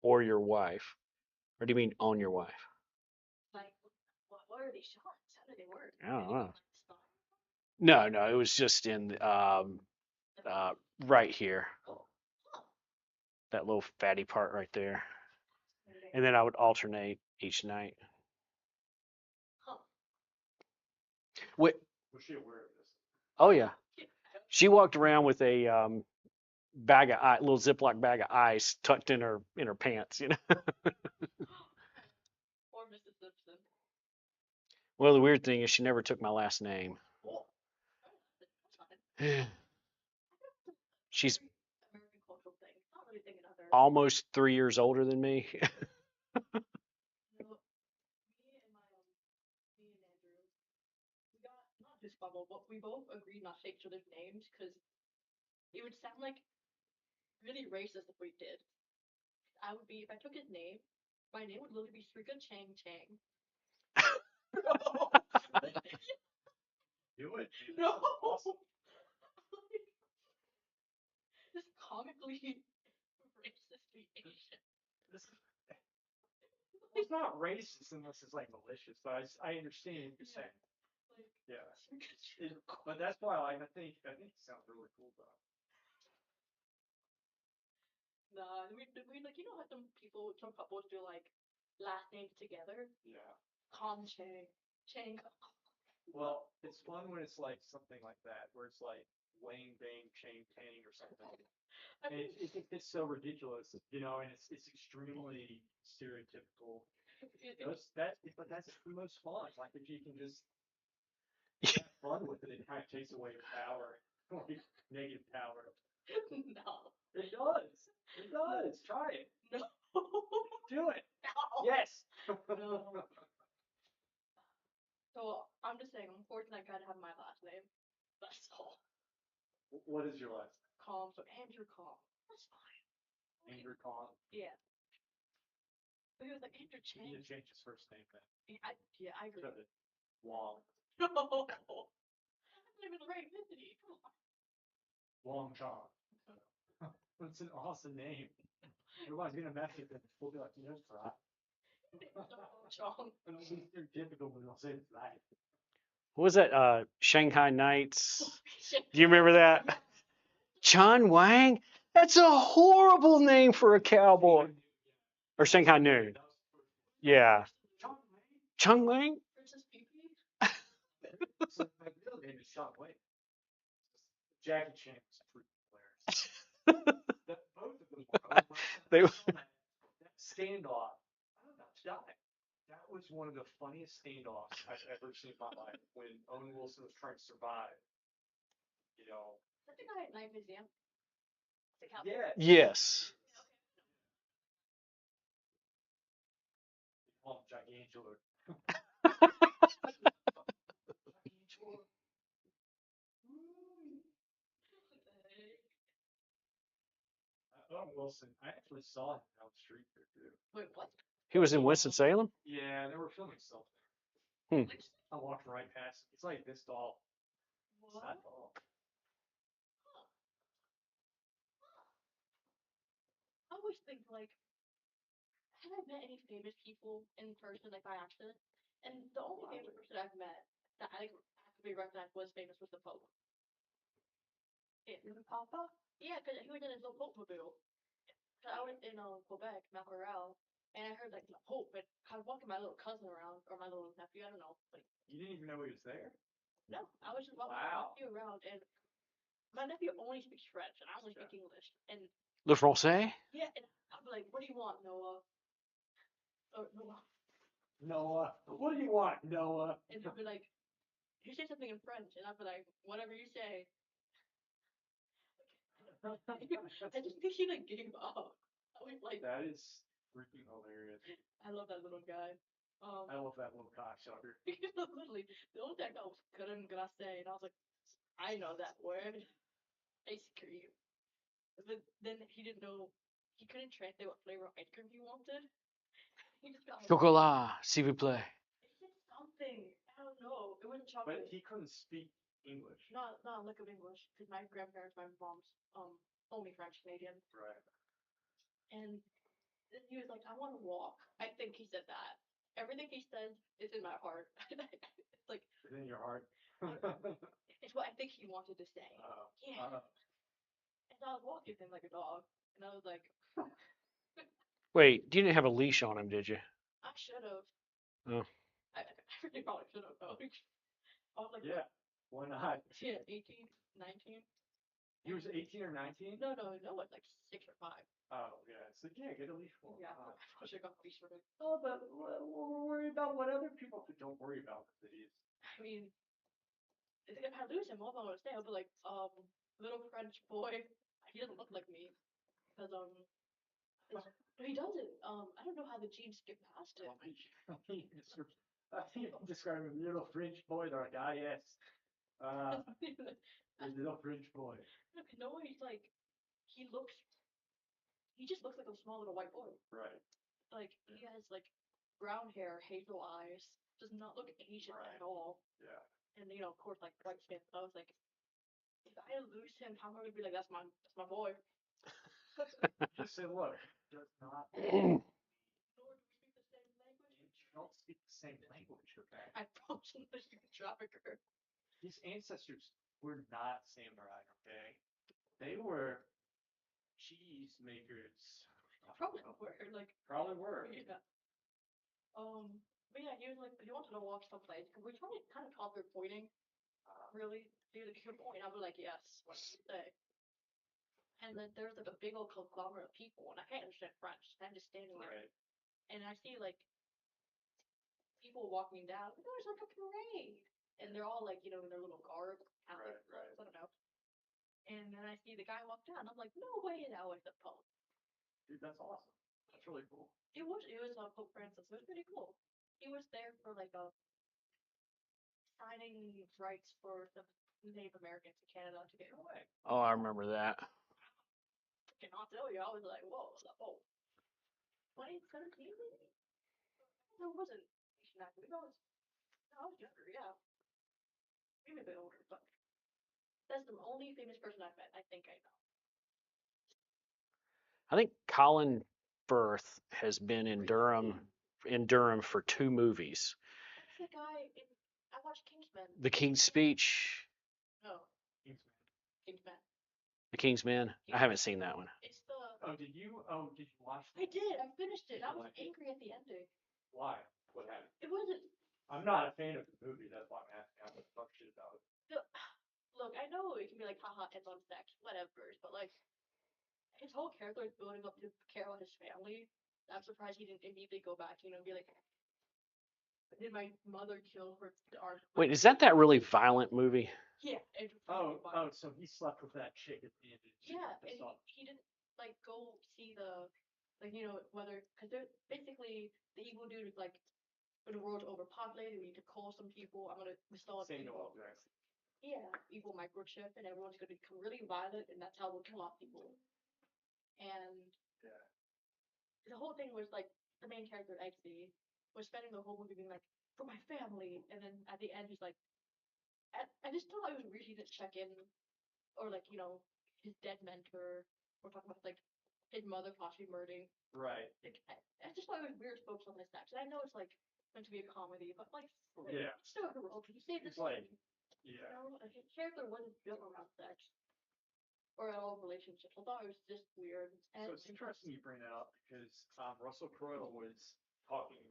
or your wife. Or do you mean on your wife? Like, what are these shots? How do they work? I don't know. Stop. No, no, it was just in right here. That little fatty part right there. And then I would alternate each night. Huh. Wait, Was she aware of this? oh yeah. She walked around with a bag of little Ziploc bag of ice tucked in her pants, you know. Or Mrs. Simpson. Well, the weird thing is she never took my last name. She's American cultural thing. It's not really a thing in other. almost 3 years older than me. You know, me and Andrew, we got not just bubble, but we both agreed not to take each other's names because it would sound like really racist if we did. I would be if I took his name, my name would literally be Srika Chang Chang. Do it. No. Awesome. Just comically racistly Asian. It's not racist unless it's like malicious, but I understand what you're saying. Like, Yeah. But that's why I think it sounds really cool though. nah, we like you know how some couples do like last names together. Yeah. Kong Chang Chang. Well, it's fun when it's like something like that, where it's like Wang Bang Chang Tang or something. I And mean, it's so ridiculous, you know, and it's extremely stereotypical. But that's the most fun. Like if you can just have fun with it, it kind of takes away your power, like negative power. no. It does. It does. Try it. No. Do it. No. Yes. No. So I'm just saying, I'm fortunate I gotta have my last name. That's all. What is your last name? Calm. So Andrew Calm. That's fine. Andrew Kahn. Yeah. But he was like Andrew He need to Chang. change his first name then. Yeah, I agree. Shut it. Wong. No. That's not even the right ethnicity. Come on. Wong Chong. That's an awesome name. Everybody's gonna mess with it. We'll be like, you know, try. Chong. They're difficult when they'll say it's right. What was that? Shanghai Nights. Do you remember that? Chun Wang? That's a horrible name for a cowboy. Or Shanghai Noon. Yeah. Chung Wang? Princess Pee Pee. So my real name is Sean Wayne. Jackie Chan was pretty hilarious. Both of them were. They were. That standoff. I'm about to die. That was one of the funniest standoffs I've ever seen in my life when Owen Wilson was trying to survive. You know. That's the guy at Night Museum. The cowboy. Yeah. Yes. Oh, Gigantula. Owen Wilson, I actually saw him down the street there too. Wait, what? He was in Winston-Salem? Yeah, they were filming something. Hmm. I walked right past him. It's like this tall. It's What? not tall. I always think like, have I met any famous people in person like by accident? And the only famous person I've met that I like actively recognized was famous was the Pope. Yeah. Papa? Yeah, because he was in his little Pope mobile. So I was in Quebec, Mount Royal, and I heard like the Pope, and I was walking my little cousin around, or my little nephew, I don't know. Like, You didn't even know he was there? no, I was just walking Wow. my nephew around, and my nephew only speaks French, and I only speak English. And Le Français? Yeah, and I'm like, what do you want, Noah? Or Noah. Noah, what do you want, Noah? And he'll be like, you say something in French, and I'll be like, whatever you say. I just think he like gave up. I was like, That is freaking hilarious. I love that little guy. I love that little cocksucker. Literally, the only thing I was gonna say, and I was like, I know that word. Ice cream. But then he didn't know, he couldn't translate what flavor of ice cream he wanted. He just got like, Chocolat, s'il vous plaît. he said something. I don't know. It wasn't But chocolate. he couldn't speak English. Not a lick of English, because my grandparents, my mom's only French Canadian, Right. and then he was like, I want to walk. I think he said that. Everything he says is in my heart. It's like It's in your heart. it's what I think he wanted to say. Uh, Yeah. And I was walking him like a dog, and I was like, Wait, you didn't have a leash on him, did you? I should have. Oh. I really probably should have though. I was like, yeah. Why not? yeah, 18, 19. He was 18 or 19? No, it's like 6 or 5. Oh, yeah. So, yeah, get a leash for him. Yeah, I should have got these for him. Oh, but we're worried about what other people don't worry about with these. I mean, if I lose him, all I'm gonna say, I'll be like, little French boy. He doesn't look like me, because he doesn't. I don't know how the genes get past it. I think you describe a little French boy, they're like, ah, yes. A little French boy. No, he's like, he just looks like a small little white boy. Right. Like he has like brown hair, hazel eyes, does not look Asian Right. at all. Yeah. And of course, like white skin. So I was like, if I lose him, how am I gonna be like, that's my boy? Just say, look, does not. Nor do we speak the same language. You don't speak the same language, okay? I promise you, the trafficker. His ancestors were not samurai, okay? They were cheese makers. Probably were like, Probably were. yeah. But yeah, he was like, he wanted to walk someplace because we tried to kind of taught their pointing. Really, he was like, "Can you point?" I was like, "Yes." What did you say? And then there's like a big old conglomerate of people, and I can't understand French. I'm just standing there, Right. and I see like people walking down. There's like a parade, and they're all like, in their little garb, kind of Right, like, right. I don't know. And then I see the guy walk down. I'm like, no way, that was the Pope. Dude, that's awesome. That's really cool. It was Pope Francis. It was pretty cool. He was there for like a signing rights for the Native Americans in Canada to get away. Oh, I remember that. I cannot tell you. I was like, whoa, the Pope. 2017 maybe? No, it wasn't. Maybe I was younger, yeah. Maybe a bit older, but that's the only famous person I've met. I think I know. I think Colin Firth has been in Durham for 2 movies. That's the guy in. I watched Kingsman. The King's Speech, No, Kingsman. Kingsman. The King's Men. I haven't seen that one. It's the. Oh, did you watch I that? did. I finished it. I was Like it? angry at the ending. Why? What happened? It wasn't. I'm not a fan of the movie, that's why I'm asking how much fuck shit about it. Look, I know it can be like, haha, ends on sex, whatever, but like, his whole character is building up to care about his family. I'm surprised he didn't immediately go back, and be like, did my mother kill her? Wait, is that really violent movie? Yeah. Oh, so he slept with that chick at the end of the Yeah, and the song. he didn't like go see the, like, whether, because they're basically the evil dude is like, when the world's overpopulated, we need to call some people. I'm gonna install Samuel evil. Jackson. Yeah, evil microchip, and everyone's gonna become really violent, and that's how we'll kill off people. And Yeah. the whole thing was like the main character Eggsy was spending the whole movie being like, for my family, and then at the end he's like, I just thought it was weird he didn't check in, or like his dead mentor, or talk about like his mother possibly murdering. Right. Like, I just thought it was weird focus on this next, and I know it's like meant to be a comedy, but like, Yeah. it's still heroic. He saved It's the like, city. yeah. His character wasn't built around sex or at all relationships. I thought it was just weird. And So it's interesting you bring that up because Russell Crowe was talking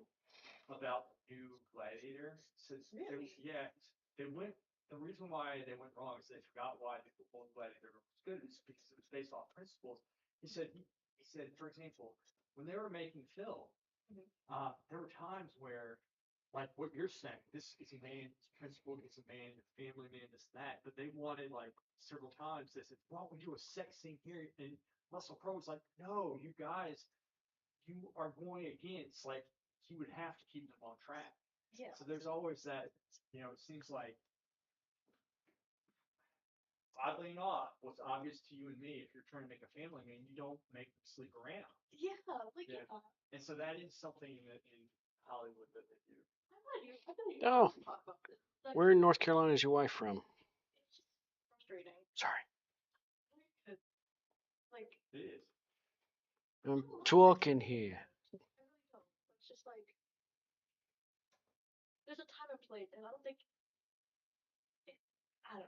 about the new Gladiator. Says Really? they went. The reason why they went wrong is they forgot why the old Gladiator was good is because it was based off principles. he said, for example, when they were making film, there were times where, like what you're saying, this is a man, this principal gets a man, the family man, this and that, but they wanted like several times. They said, "Well, we do a sex scene here," and Russell Crowe was like, "No, you guys, you are going against like he would have to keep them on track." Yeah. So there's always that, it seems like, oddly not, what's obvious to you and me, if you're trying to make a family man, you don't make them sleep around. Yeah, like Yeah. And so that is something that in Hollywood that they do. I thought you Oh. talk about this. Like, Where in North Carolina is your wife from? it's just frustrating. Sorry. Like, It is. I'm talking here. I really don't. It's just like there's a time and place, and I don't think I don't know.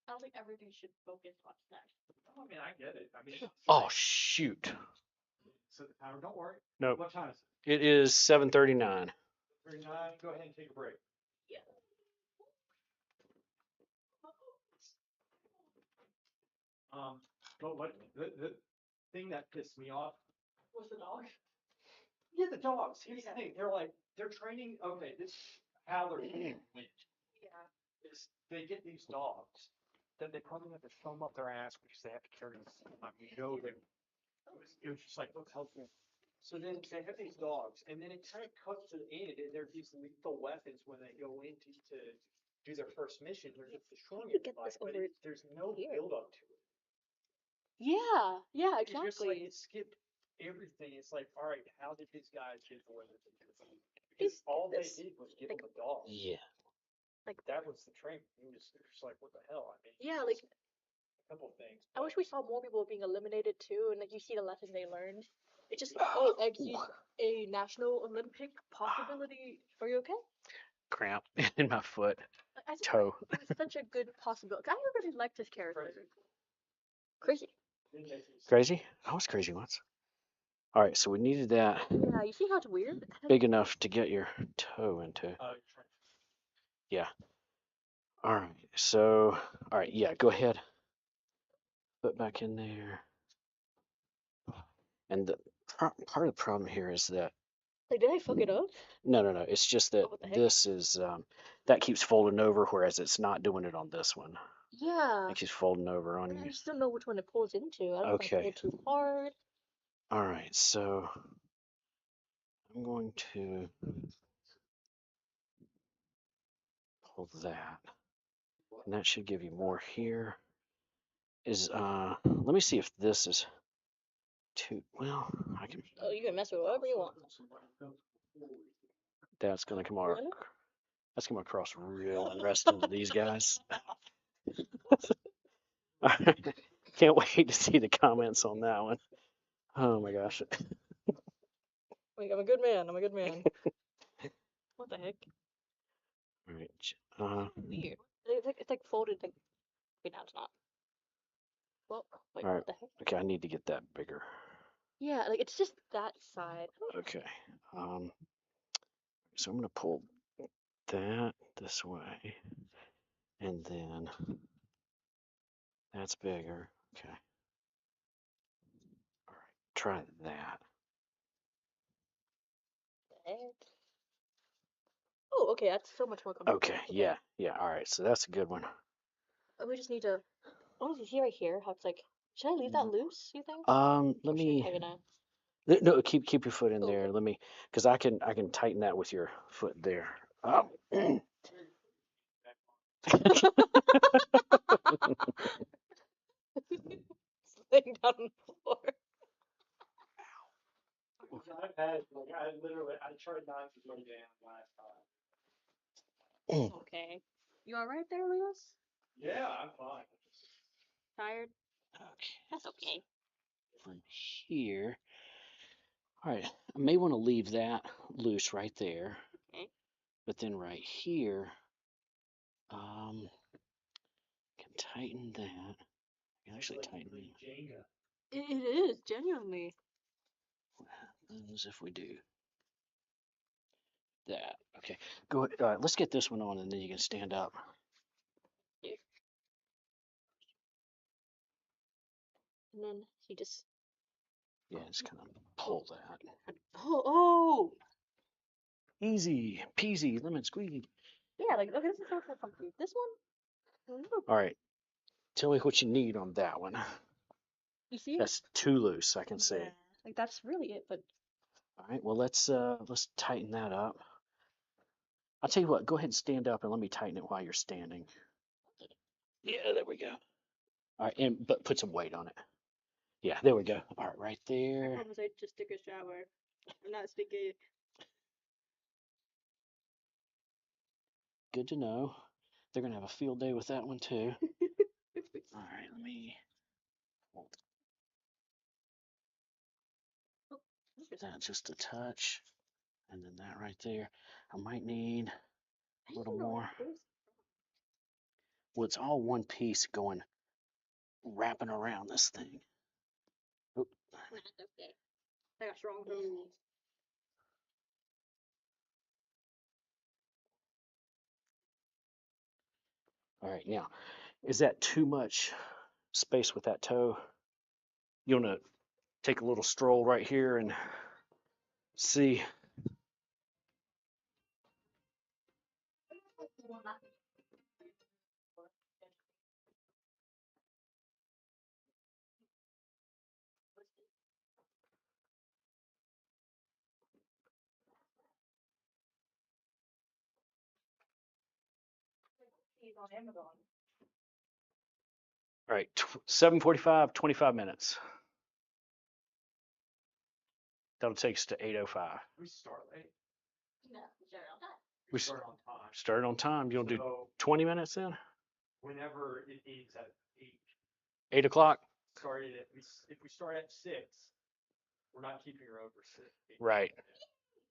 I don't think everything should focus on sex. I mean, I get it. I mean, Oh shoot. so the timer, don't worry. Nope. What time is it? It is 7:39. 39. Go ahead and take a break. Yeah. But what the thing that pissed me off. Was the dog? Yeah, the dogs. Here's the thing. They're training. Okay, this is how they're training. Yeah. Is they get these dogs that they probably have to throw them up their ass because they have to carry them. I mean, it was just like, look how cool. So then they have these dogs, and then it kind of cuts to the end, and they're these lethal weapons when they go in to do their first mission. They're just destroying Get everybody, this but over there's no here. build up to it. Yeah. Yeah. It's just like Exactly. it skipped everything. It's like, all right, how did these guys get the way that they did? Because all they this, did was give them a dog. Yeah. That was the training. It was just like, what the hell? I mean, Yeah. Like, a couple of things. I wish we saw more people being eliminated too, and like you see the lessons they learned. It's just oh, exit a national Olympic possibility. Are you okay? Cramp in my foot. I think Toe. it was such a good possibility. I really liked his character. Crazy. Crazy? I was crazy once. All right, so we needed that Yeah, you see how it's weird? big enough to get your toe into. Yeah. All right. So, all right. Yeah. Go ahead. Put back in there. And the part of the problem here is that Like, did I fuck it up? no. It's just that What the heck? this is that keeps folding over, whereas it's not doing it on this one. Yeah. It keeps folding over on And I you. just don't know which one it pulls into. I don't know if I Okay. pulled too hard. All right. So I'm going to pull that, and that should give you more here. Let me see if this is too well. I can. Oh, you can mess with whatever you want. That's gonna come out. Really? That's coming across real interesting to these guys. Can't wait to see the comments on that one. Oh my gosh. Like, I'm a good man. I'm a good man. What the heck? All right. Weird. It's like folded. Like, wait, now it's not. Well, wait, All right. what the heck? Okay, I need to get that bigger. Yeah, like it's just that side. Okay. So I'm gonna pull that this way, and then that's bigger. Okay. All right. Try that. Oh, okay, that's so much more comfortable. Okay. Yeah. Yeah. All right. So that's a good one. We just need to. Oh, you see right here how it's like. Should I leave that loose? You think? Let Or should I me. tighten it? No, keep your foot in Oh, there. okay. Let me, because I can tighten that with your foot there. Laying down on the floor. I've had, like, I tried not to go down last time. Okay. You alright there, Lewis? Yeah, I'm fine. Tired? Okay. That's okay. From here. All right. I may want to leave that loose right there. Okay. But then right here, can tighten that. I can actually tighten it. It is, genuinely. What happens if we do that? Okay. Go ahead. Let's get this one on, and then you can stand up. And then He just Yeah, just kind of pull that. oh Easy peasy lemon squeezy. yeah, like okay, this is so funky. This one, All right. Tell me what you need on that one. you see it? That's too loose. I can see. Yeah, like that's really it. But All right. Well, let's tighten that up. I'll tell you what. Go ahead and stand up and let me tighten it while you're standing. Yeah, there we go. All right, and but put some weight on it. Yeah, there we go. All right, right I there. promise I just took a shower. I'm not stinky. Good to know. They're gonna have a field day with that one too. All right, let me hold that just a touch, and then that right there. I might need a little more. Well, it's all one piece going, wrapping around this thing. Oop. That's okay. I got strong toes. All right, now, is that too much space with that toe? You want to take a little stroll right here and see. He's on Amazon. All right, 7:45, 25 minutes. That'll take us to 8:05. We start late. No, zero on time. We We start on time. Start on time. You'll do So 20 minutes then? whenever it ends at 8, 8 o'clock? started at, if we start at 6, we're not keeping her over 6. Right.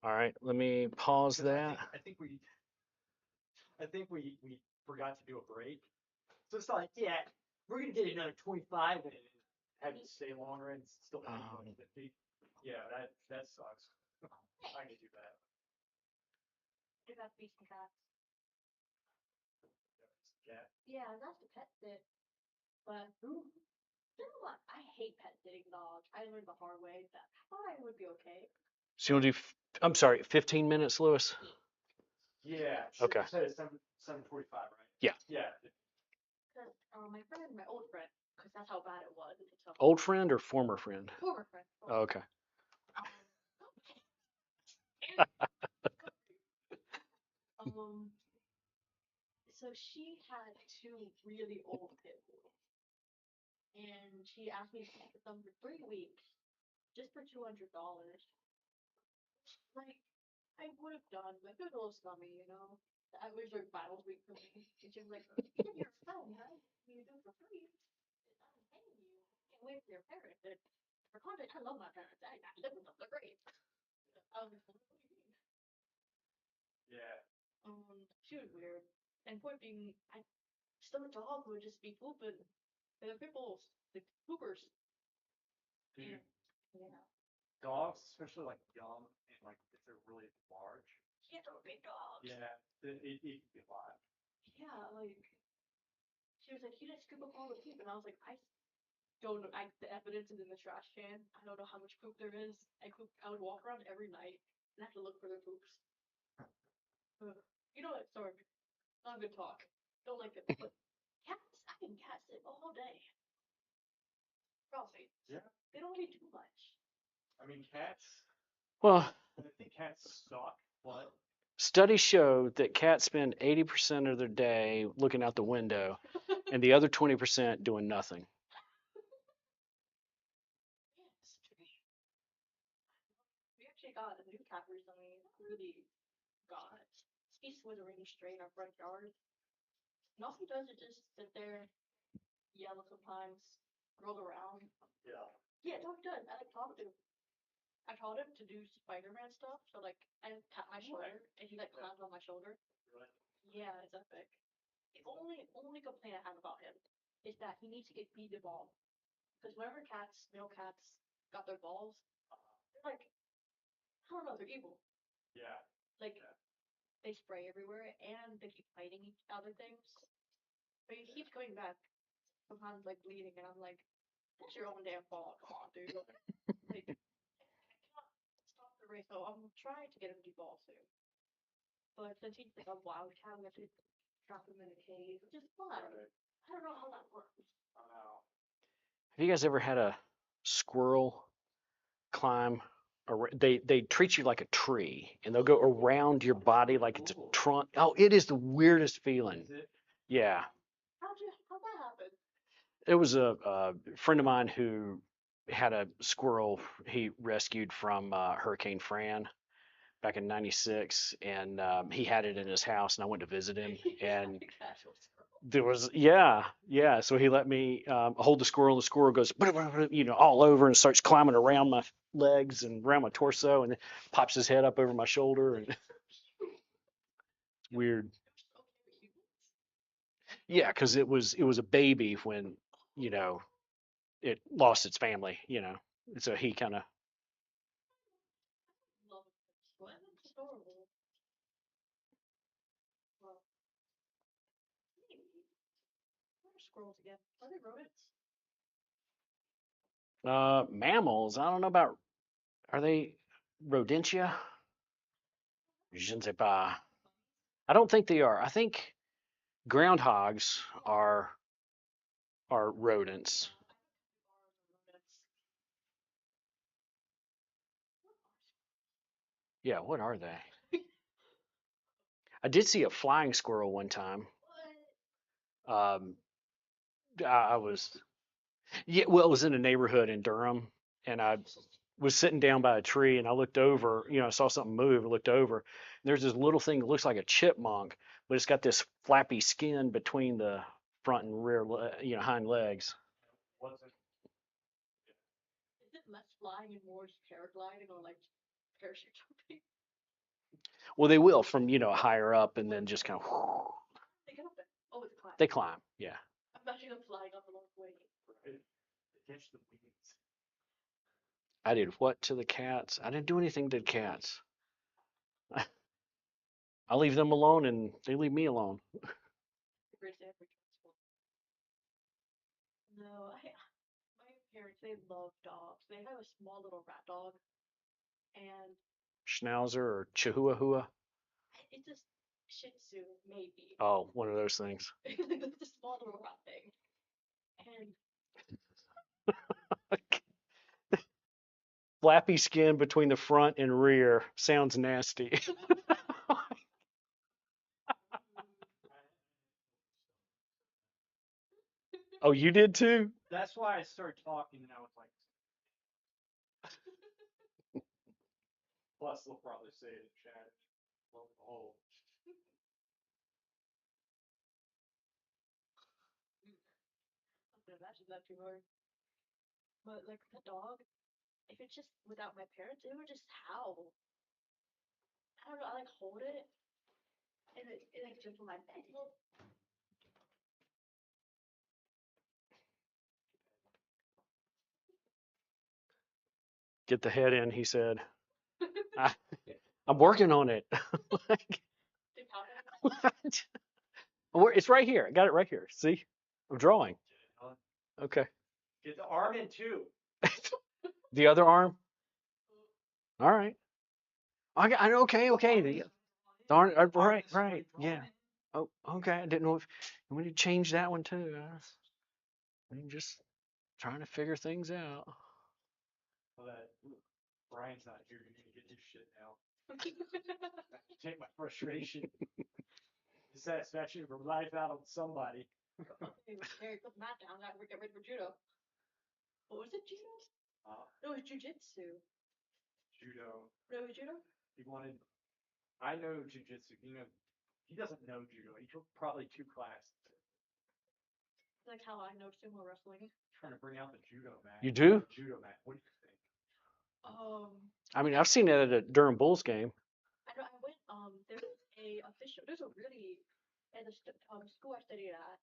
All right, let me pause 'Cause that. I think we forgot to do a break. So it's like, yeah, we're gonna get another 25 and have you stay longer and still have you going 50. Yeah, that sucks. I can do that. Do have to be some cats. Yeah. Yeah, that's the pet sit. But you know what? I hate pet sitting dogs. I learned the hard way that I thought I would be okay. So you want to do, I'm sorry, 15 minutes, Lewis? Yeah. Okay. You said it's 7:45, right? Yeah. Yeah. Because my old friend, because that's how bad it was. It's a Old friend or former friend? former friend. Oh, okay. So she had 2 really old pit bulls, and she asked me to keep them for 3 weeks, just for $200. Like, I would have done, but it was a little scummy, you know. I was like finals week for me, and she was like, "You're a friend, right? You do it for free. I'm paying you. Can't wait for your parents." And for context, I love my parents. I live with them. They're great. I was like, "What do you mean?" Yeah. She was weird. And point being, I still a dog would just be pooping. And the people, the poopers. Dude, Yeah. dogs, especially like young and like if they're really large. Yeah, they're big dogs. Yeah. It can be a lot. Yeah, like she was like, "You just scoop up all the poop," and I was like, "I don't know. The evidence is in the trash can. I don't know how much poop there is. I would walk around every night and have to look for their poops." You know what? Sorry, not a good talk. Don't like it. But cats, I can cat sit all day. Probably. Yeah. They don't eat too much. I mean, cats, Well, I think cats suck, but studies show that cats spend 80% of their day looking out the window and the other 20% doing nothing. Yes. We actually got a new cat recently. Not really got. He's withering straight in our front yard. And all he does is just sit there, yell sometimes, roll around. yeah. Yeah, that's what he does. I like talk to him. I taught him to do Spider-Man stuff. So like, I tap my shoulder and he like climbs on my shoulder. Really? Yeah, it's epic. The only complaint I have about him is that he needs to get beat the ball. Because whenever male cats, got their balls, they're like, I don't know, they're evil. Yeah. Like, they spray everywhere and they keep fighting each other things. But he keeps going back, sometimes like bleeding, and I'm like, That's your own damn fault. Come on, dude. Like, I cannot stop the race, so I'm trying to get him to ball soon. But since he's like a wild cat, we have to drop him in a cage, which is fun. I don't know how that works. Have you guys ever had a squirrel climb? They treat you like a tree, and they'll go around your body like it's a trunk. Oh, it is the weirdest feeling. Is it? Yeah, How'd that happen? it was a friend of mine who had a squirrel he rescued from Hurricane Fran back in '96, and he had it in his house, and I went to visit him, and Casual squirrel. there was yeah. So he let me hold the squirrel. The squirrel goes all over and starts climbing around my legs and around my torso, and then pops his head up over my shoulder, and weird. Yeah, because it was a baby when you know it lost its family. So he kind of Love it. That's adorable. Well, maybe. What are squirrels again? Are they rodents? mammals. I don't know about are they rodentia? Je ne sais pas. I don't think they are. I think groundhogs are rodents. Yeah, what are they? I did see a flying squirrel one time. Um, I was yeah, well, it was in a neighborhood in Durham, and I was sitting down by a tree, and I looked over. I saw something move. I looked over. And there's this little thing that looks like a chipmunk, but it's got this flappy skin between the front and rear, hind legs. Wasn't. Is it less flying and more just paragliding or like parachute jumping? Well, they will from higher up, and then just kind of They get up there. Oh, it's a climb. they climb. Yeah. I'm imagining them flying up a long way. Right. They catch the wings. I did what to the cats? I didn't do anything to the cats. I leave them alone, and they leave me alone. Great example. No, my parents, they love dogs. They have a small little rat dog, and Schnauzer or Chihuahua. it's just Shih Tzu, maybe. Oh, one of those things. It's a small little rat thing. And Flappy skin between the front and rear sounds nasty. Oh, you did too? That's why I started talking, and I was like. Plus, they'll probably say it in chat. Oh. I can imagine that too hard. But like the dog, if it's just without my parents, it would just howl. I don't know, I like hold it and it like jumps on my back. Get the head in, he said. I, I'm working on it. Like, They pound it. what? It's right here. I got it right here. See? I'm drawing. Okay. Get the arm in too. The other arm? All right. Okay. Right. Yeah. Oh, okay. I didn't know if we need to change that one too. I'm just trying to figure things out. Well, that Brian's not here. You're gonna get his shit now. Take my frustration, dissatisfaction from life out on somebody. Harry, put Matt down. That we get rid of judo. What was it, judo? No, it was jujitsu. Judo. No, it was judo. He wanted. I know jujitsu. He doesn't know judo. He took probably 2 classes. Like how I know sumo wrestling. Trying to bring out the judo mat. You do? Judo mat. What do you think? I mean, I've seen it at a Durham Bulls game. I know. I went. There's a official. There's a really at the school I studied at.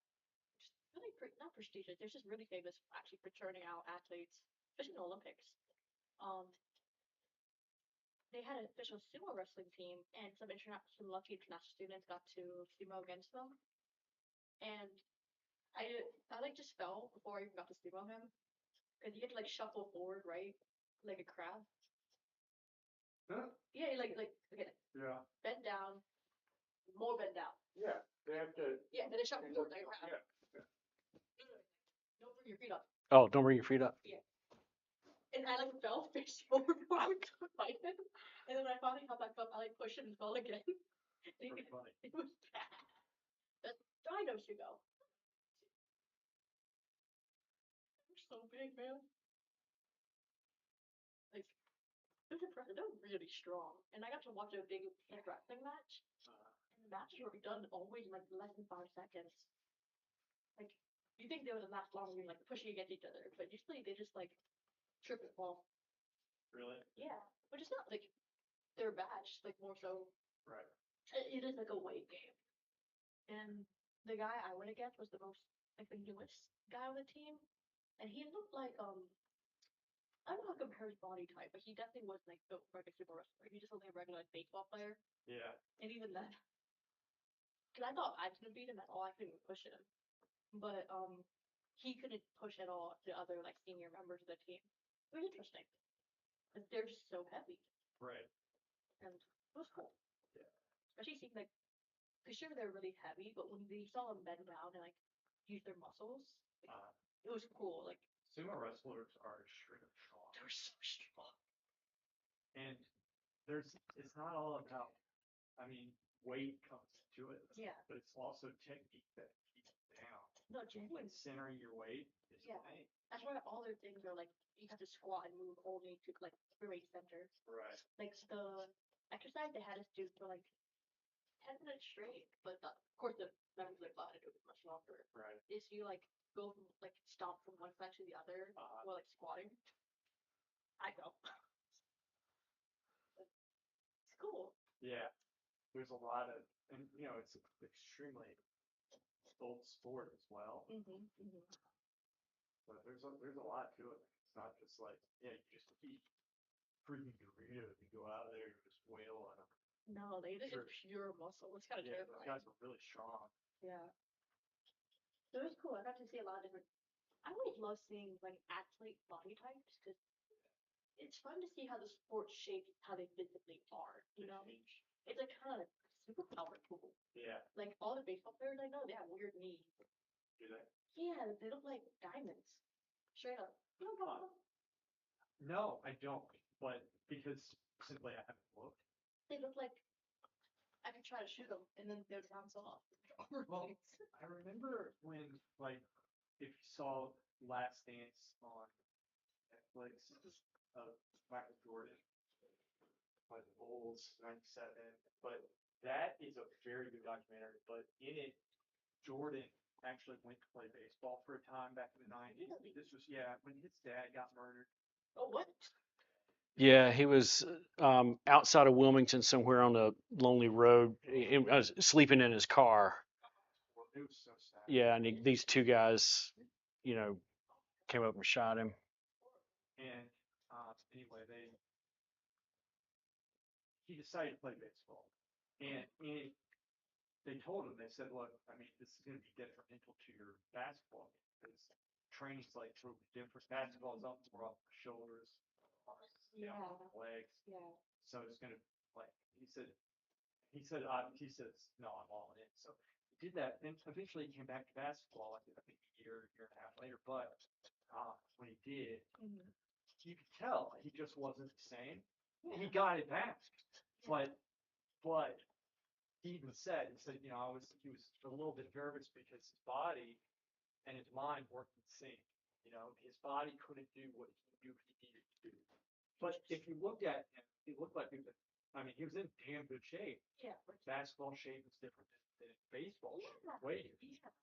Really not prestigious. They're just really famous actually for churning out athletes, especially in the Olympics. Um, they had an official sumo wrestling team, and some lucky international students got to sumo against them. And I like just fell before I even got to sumo him. Cause you had to like shuffle forward, right? Like a crab. Huh? Yeah, like okay, Yeah. bend down, more bend down. Yeah, they have to. Yeah, then it shuffle forward like a crab. Yeah. Don't bring your feet up. Oh, don't bring your feet up. And I like fell face over before I could fight him. And then when I finally got back up, I like pushed him and fell again. Pretty funny. It was bad. That's dinos you go. They're so big, man. Like, it was impressive. They're really strong. And I got to watch a big wrestling match. And the matches were done always in like less than 5 seconds. Like, you think they would last longer than like pushing against each other, but usually they just like trip and fall. Really? Yeah. But it's not like they're bad, just like more so Right. it is like a weight game. And the guy I went against was the most like the newest guy on the team. And he looked like I don't know how to compare his body type, but he definitely was like built for like a super wrestler. He just looked like a regular like, baseball player. Yeah. And even then, because I thought I couldn't beat him at all, I couldn't even push him. But he couldn't push at all the other like senior members of the team. It was interesting. Like, they're just so heavy. Right. And it was cool. Yeah. Especially seeing like, cause sure they're really heavy, but when you saw them bend down and like use their muscles, like, it was cool. Like Sumo wrestlers are extremely strong. they're so strong. And it's not all about, I mean, weight comes into it. Yeah. But it's also technique that keeps it down. No, Like genuine. centering your weight is Yeah. the thing. That's why all their things are like you have to squat and move only to like rate center. Right. Like the exercise they had us do for like 10 minutes straight, but of course the members of the class do it much longer. Right. Is you like go from like stomp from one side to the other while like squatting. I go. It's cool. Yeah. There's a lot of, and you know, it's extremely old sport as well. But there's a lot to it. It's not just like, yeah, you just eat freaking Doritos and go out there and just wail on them. No, they just Sure. pure muscle. It's kind of Yeah, those terrifying. guys are really strong. Yeah. So it was cool. I got to see a lot of different. I always love seeing like athlete body types because it's fun to see how the sport shapes how they physically are. You know, it's like kind of super powerful. Yeah. Like all the baseball players I know, they have weird knees. Do they? Yeah, they look like diamonds. Straight up. You don't know them. No, I don't. But because simply I haven't looked. They look like I could try to shoot them and then they would bounce off. Well, I remember when, like, if you saw Last Dance on Netflix of Michael Jordan, like the Bulls, 97, but that is a very good documentary. But in it, Jordan actually went to play baseball for a time back in the 90s. Really? This was, yeah, when his dad got murdered. Oh, what? Yeah, he was outside of Wilmington somewhere on a lonely road, sleeping in his car. It was so sad. Yeah, and these two guys, you know, came up and shot him. And anyway, he decided to play baseball. And they told him, they said, look, I mean, this is going to be detrimental to your basketball because training's like totally different. Basketball's up more off the shoulders, down on the legs. Yeah. So it's going to, like, he said, no, I'm all in. So he did that. Then eventually he came back to basketball, I think a year and a half later. But when he did, you could tell he just wasn't the same. He got it back. But he even said, you know, he was a little bit nervous because his body and his mind weren't in sync. You know, his body couldn't do what he knew he needed to do. But if you looked at him, he looked like he was in damn good shape. Yeah. But basketball shape is different than baseball shape. Way different.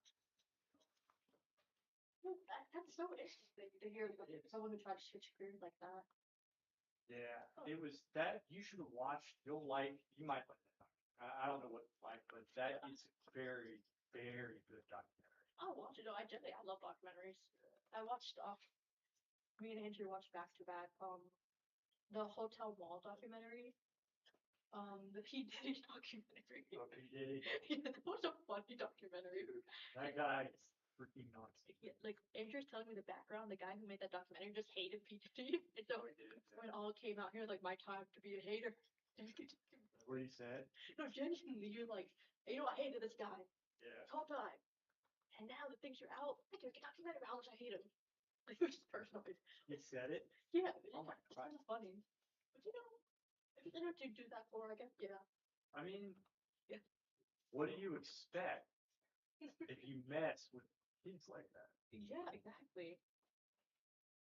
That's so interesting to hear someone who tried to switch careers like that. Yeah, it was that you should have watched. You might like that. I don't know what it's like, but that is a very, very good documentary. I'll watch it. I love documentaries. I watched me and Andrew watched back to back the Hotel Mall documentary. The P. Diddy documentary. Oh, P. Diddy. Yeah, that was a funny documentary. That guy freaking nuts. Yeah, like Andrew's telling me the background, the guy who made that documentary just hated P. And so when it all came out here, like my time to be a hater. What he said? No, genuinely, you're like, you know, I hated this guy Yeah. this whole time. And now the things are out, I can make a documentary about how much I hate him. Like, it was just personal. He said it? Yeah, Oh my it's God. kind of funny. But you know, if you know what to do that for, I guess, yeah. I mean, Yeah. what do you expect if you mess with kids like that? Yeah, exactly.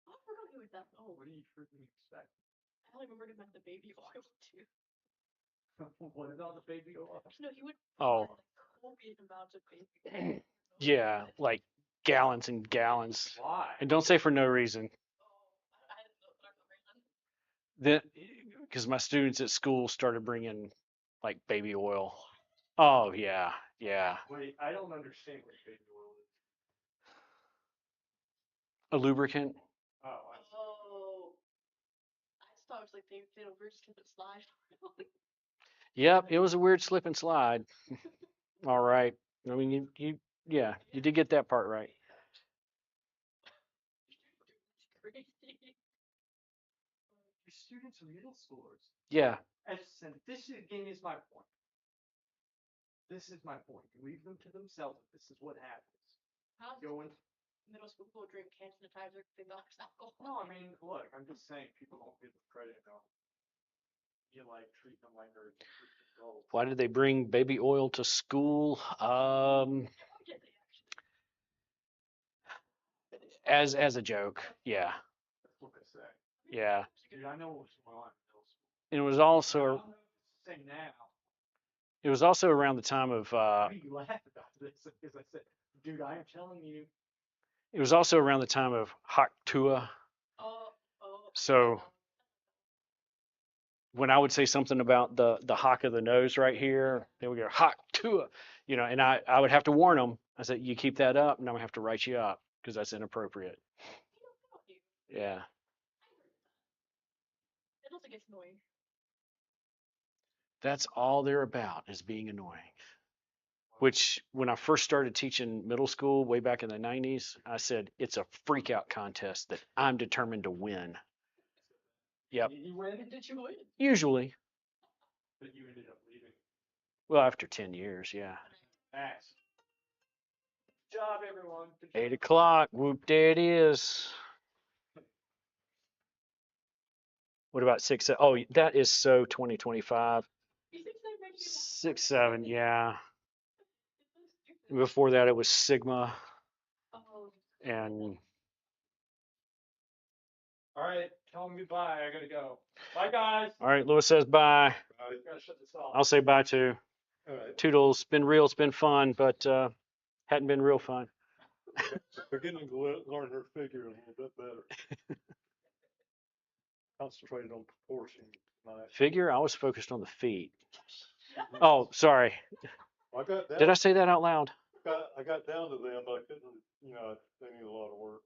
Oh, I forgot he was that old. What do you freaking expect? I only remembered him as the baby oil too. What about the baby oil? No, he would Oh. buy, like copious amounts of baby oil. Yeah, like gallons and gallons. Why? And don't say for no reason. Oh, I didn't know for no reason. Then, because my students at school started bringing like baby oil. Oh yeah, yeah. Wait, I don't understand what baby oil is. A lubricant. Oh, I see. Oh. I just thought it was like they did a weird slip and slide. Yep, it was a weird slip and slide. All right. I mean, yeah, you did get that part right. It's crazy. Your students are middle schoolers. Yeah. And this is, again is my point. This is my point. You leave them to themselves. This is what happens. How's Going. middle school people drink hand sanitizer because they got alcohol? No, I mean, look, I'm just saying people don't give them credit enough. You like treat them like they're freaking gold. Why did they bring baby oil to school? Yeah, they actually. As a joke. Yeah. That's what they say. Yeah. Dude, I know what's going on in middle school. And it was I also don't know if it's the same now. it was also around the time of We laugh about this because I said, dude, I am telling you. it was also around the time of Haktua. Oh. So when I would say something about the hock of the nose right here, they would go Haktua, you know, and I would have to warn them. I said, you keep that up, and I'm gonna have to write you up because that's inappropriate. Yeah. It also gets annoying. That's all they're about is being annoying. Which, when I first started teaching middle school way back in the 90s, I said, it's a freak out contest that I'm determined to win. Yep. You win, Did you win? Usually. but you ended up leaving. Well, after 10 years, yeah. Thanks. Good job, everyone. Good 8 job. o'clock. Whoop, there it is. What about 6? Oh, that is so 2025. You think they make you 6, 7, yeah. Before that, it was Sigma. Oh. And All right, tell them goodbye. I gotta go. Bye, guys. all right, Lewis says bye. I gotta shut this off. I'll say bye too. All right. Toodles. Been real. It's been fun, but hadn't been real fun. Beginning to learn her figure a little bit better. Concentrated on proportion tonight. Figure, I was focused on the feet. Oh, sorry. I got down, Did I say that out loud? I got down to them, but I couldn't, they need a lot of work.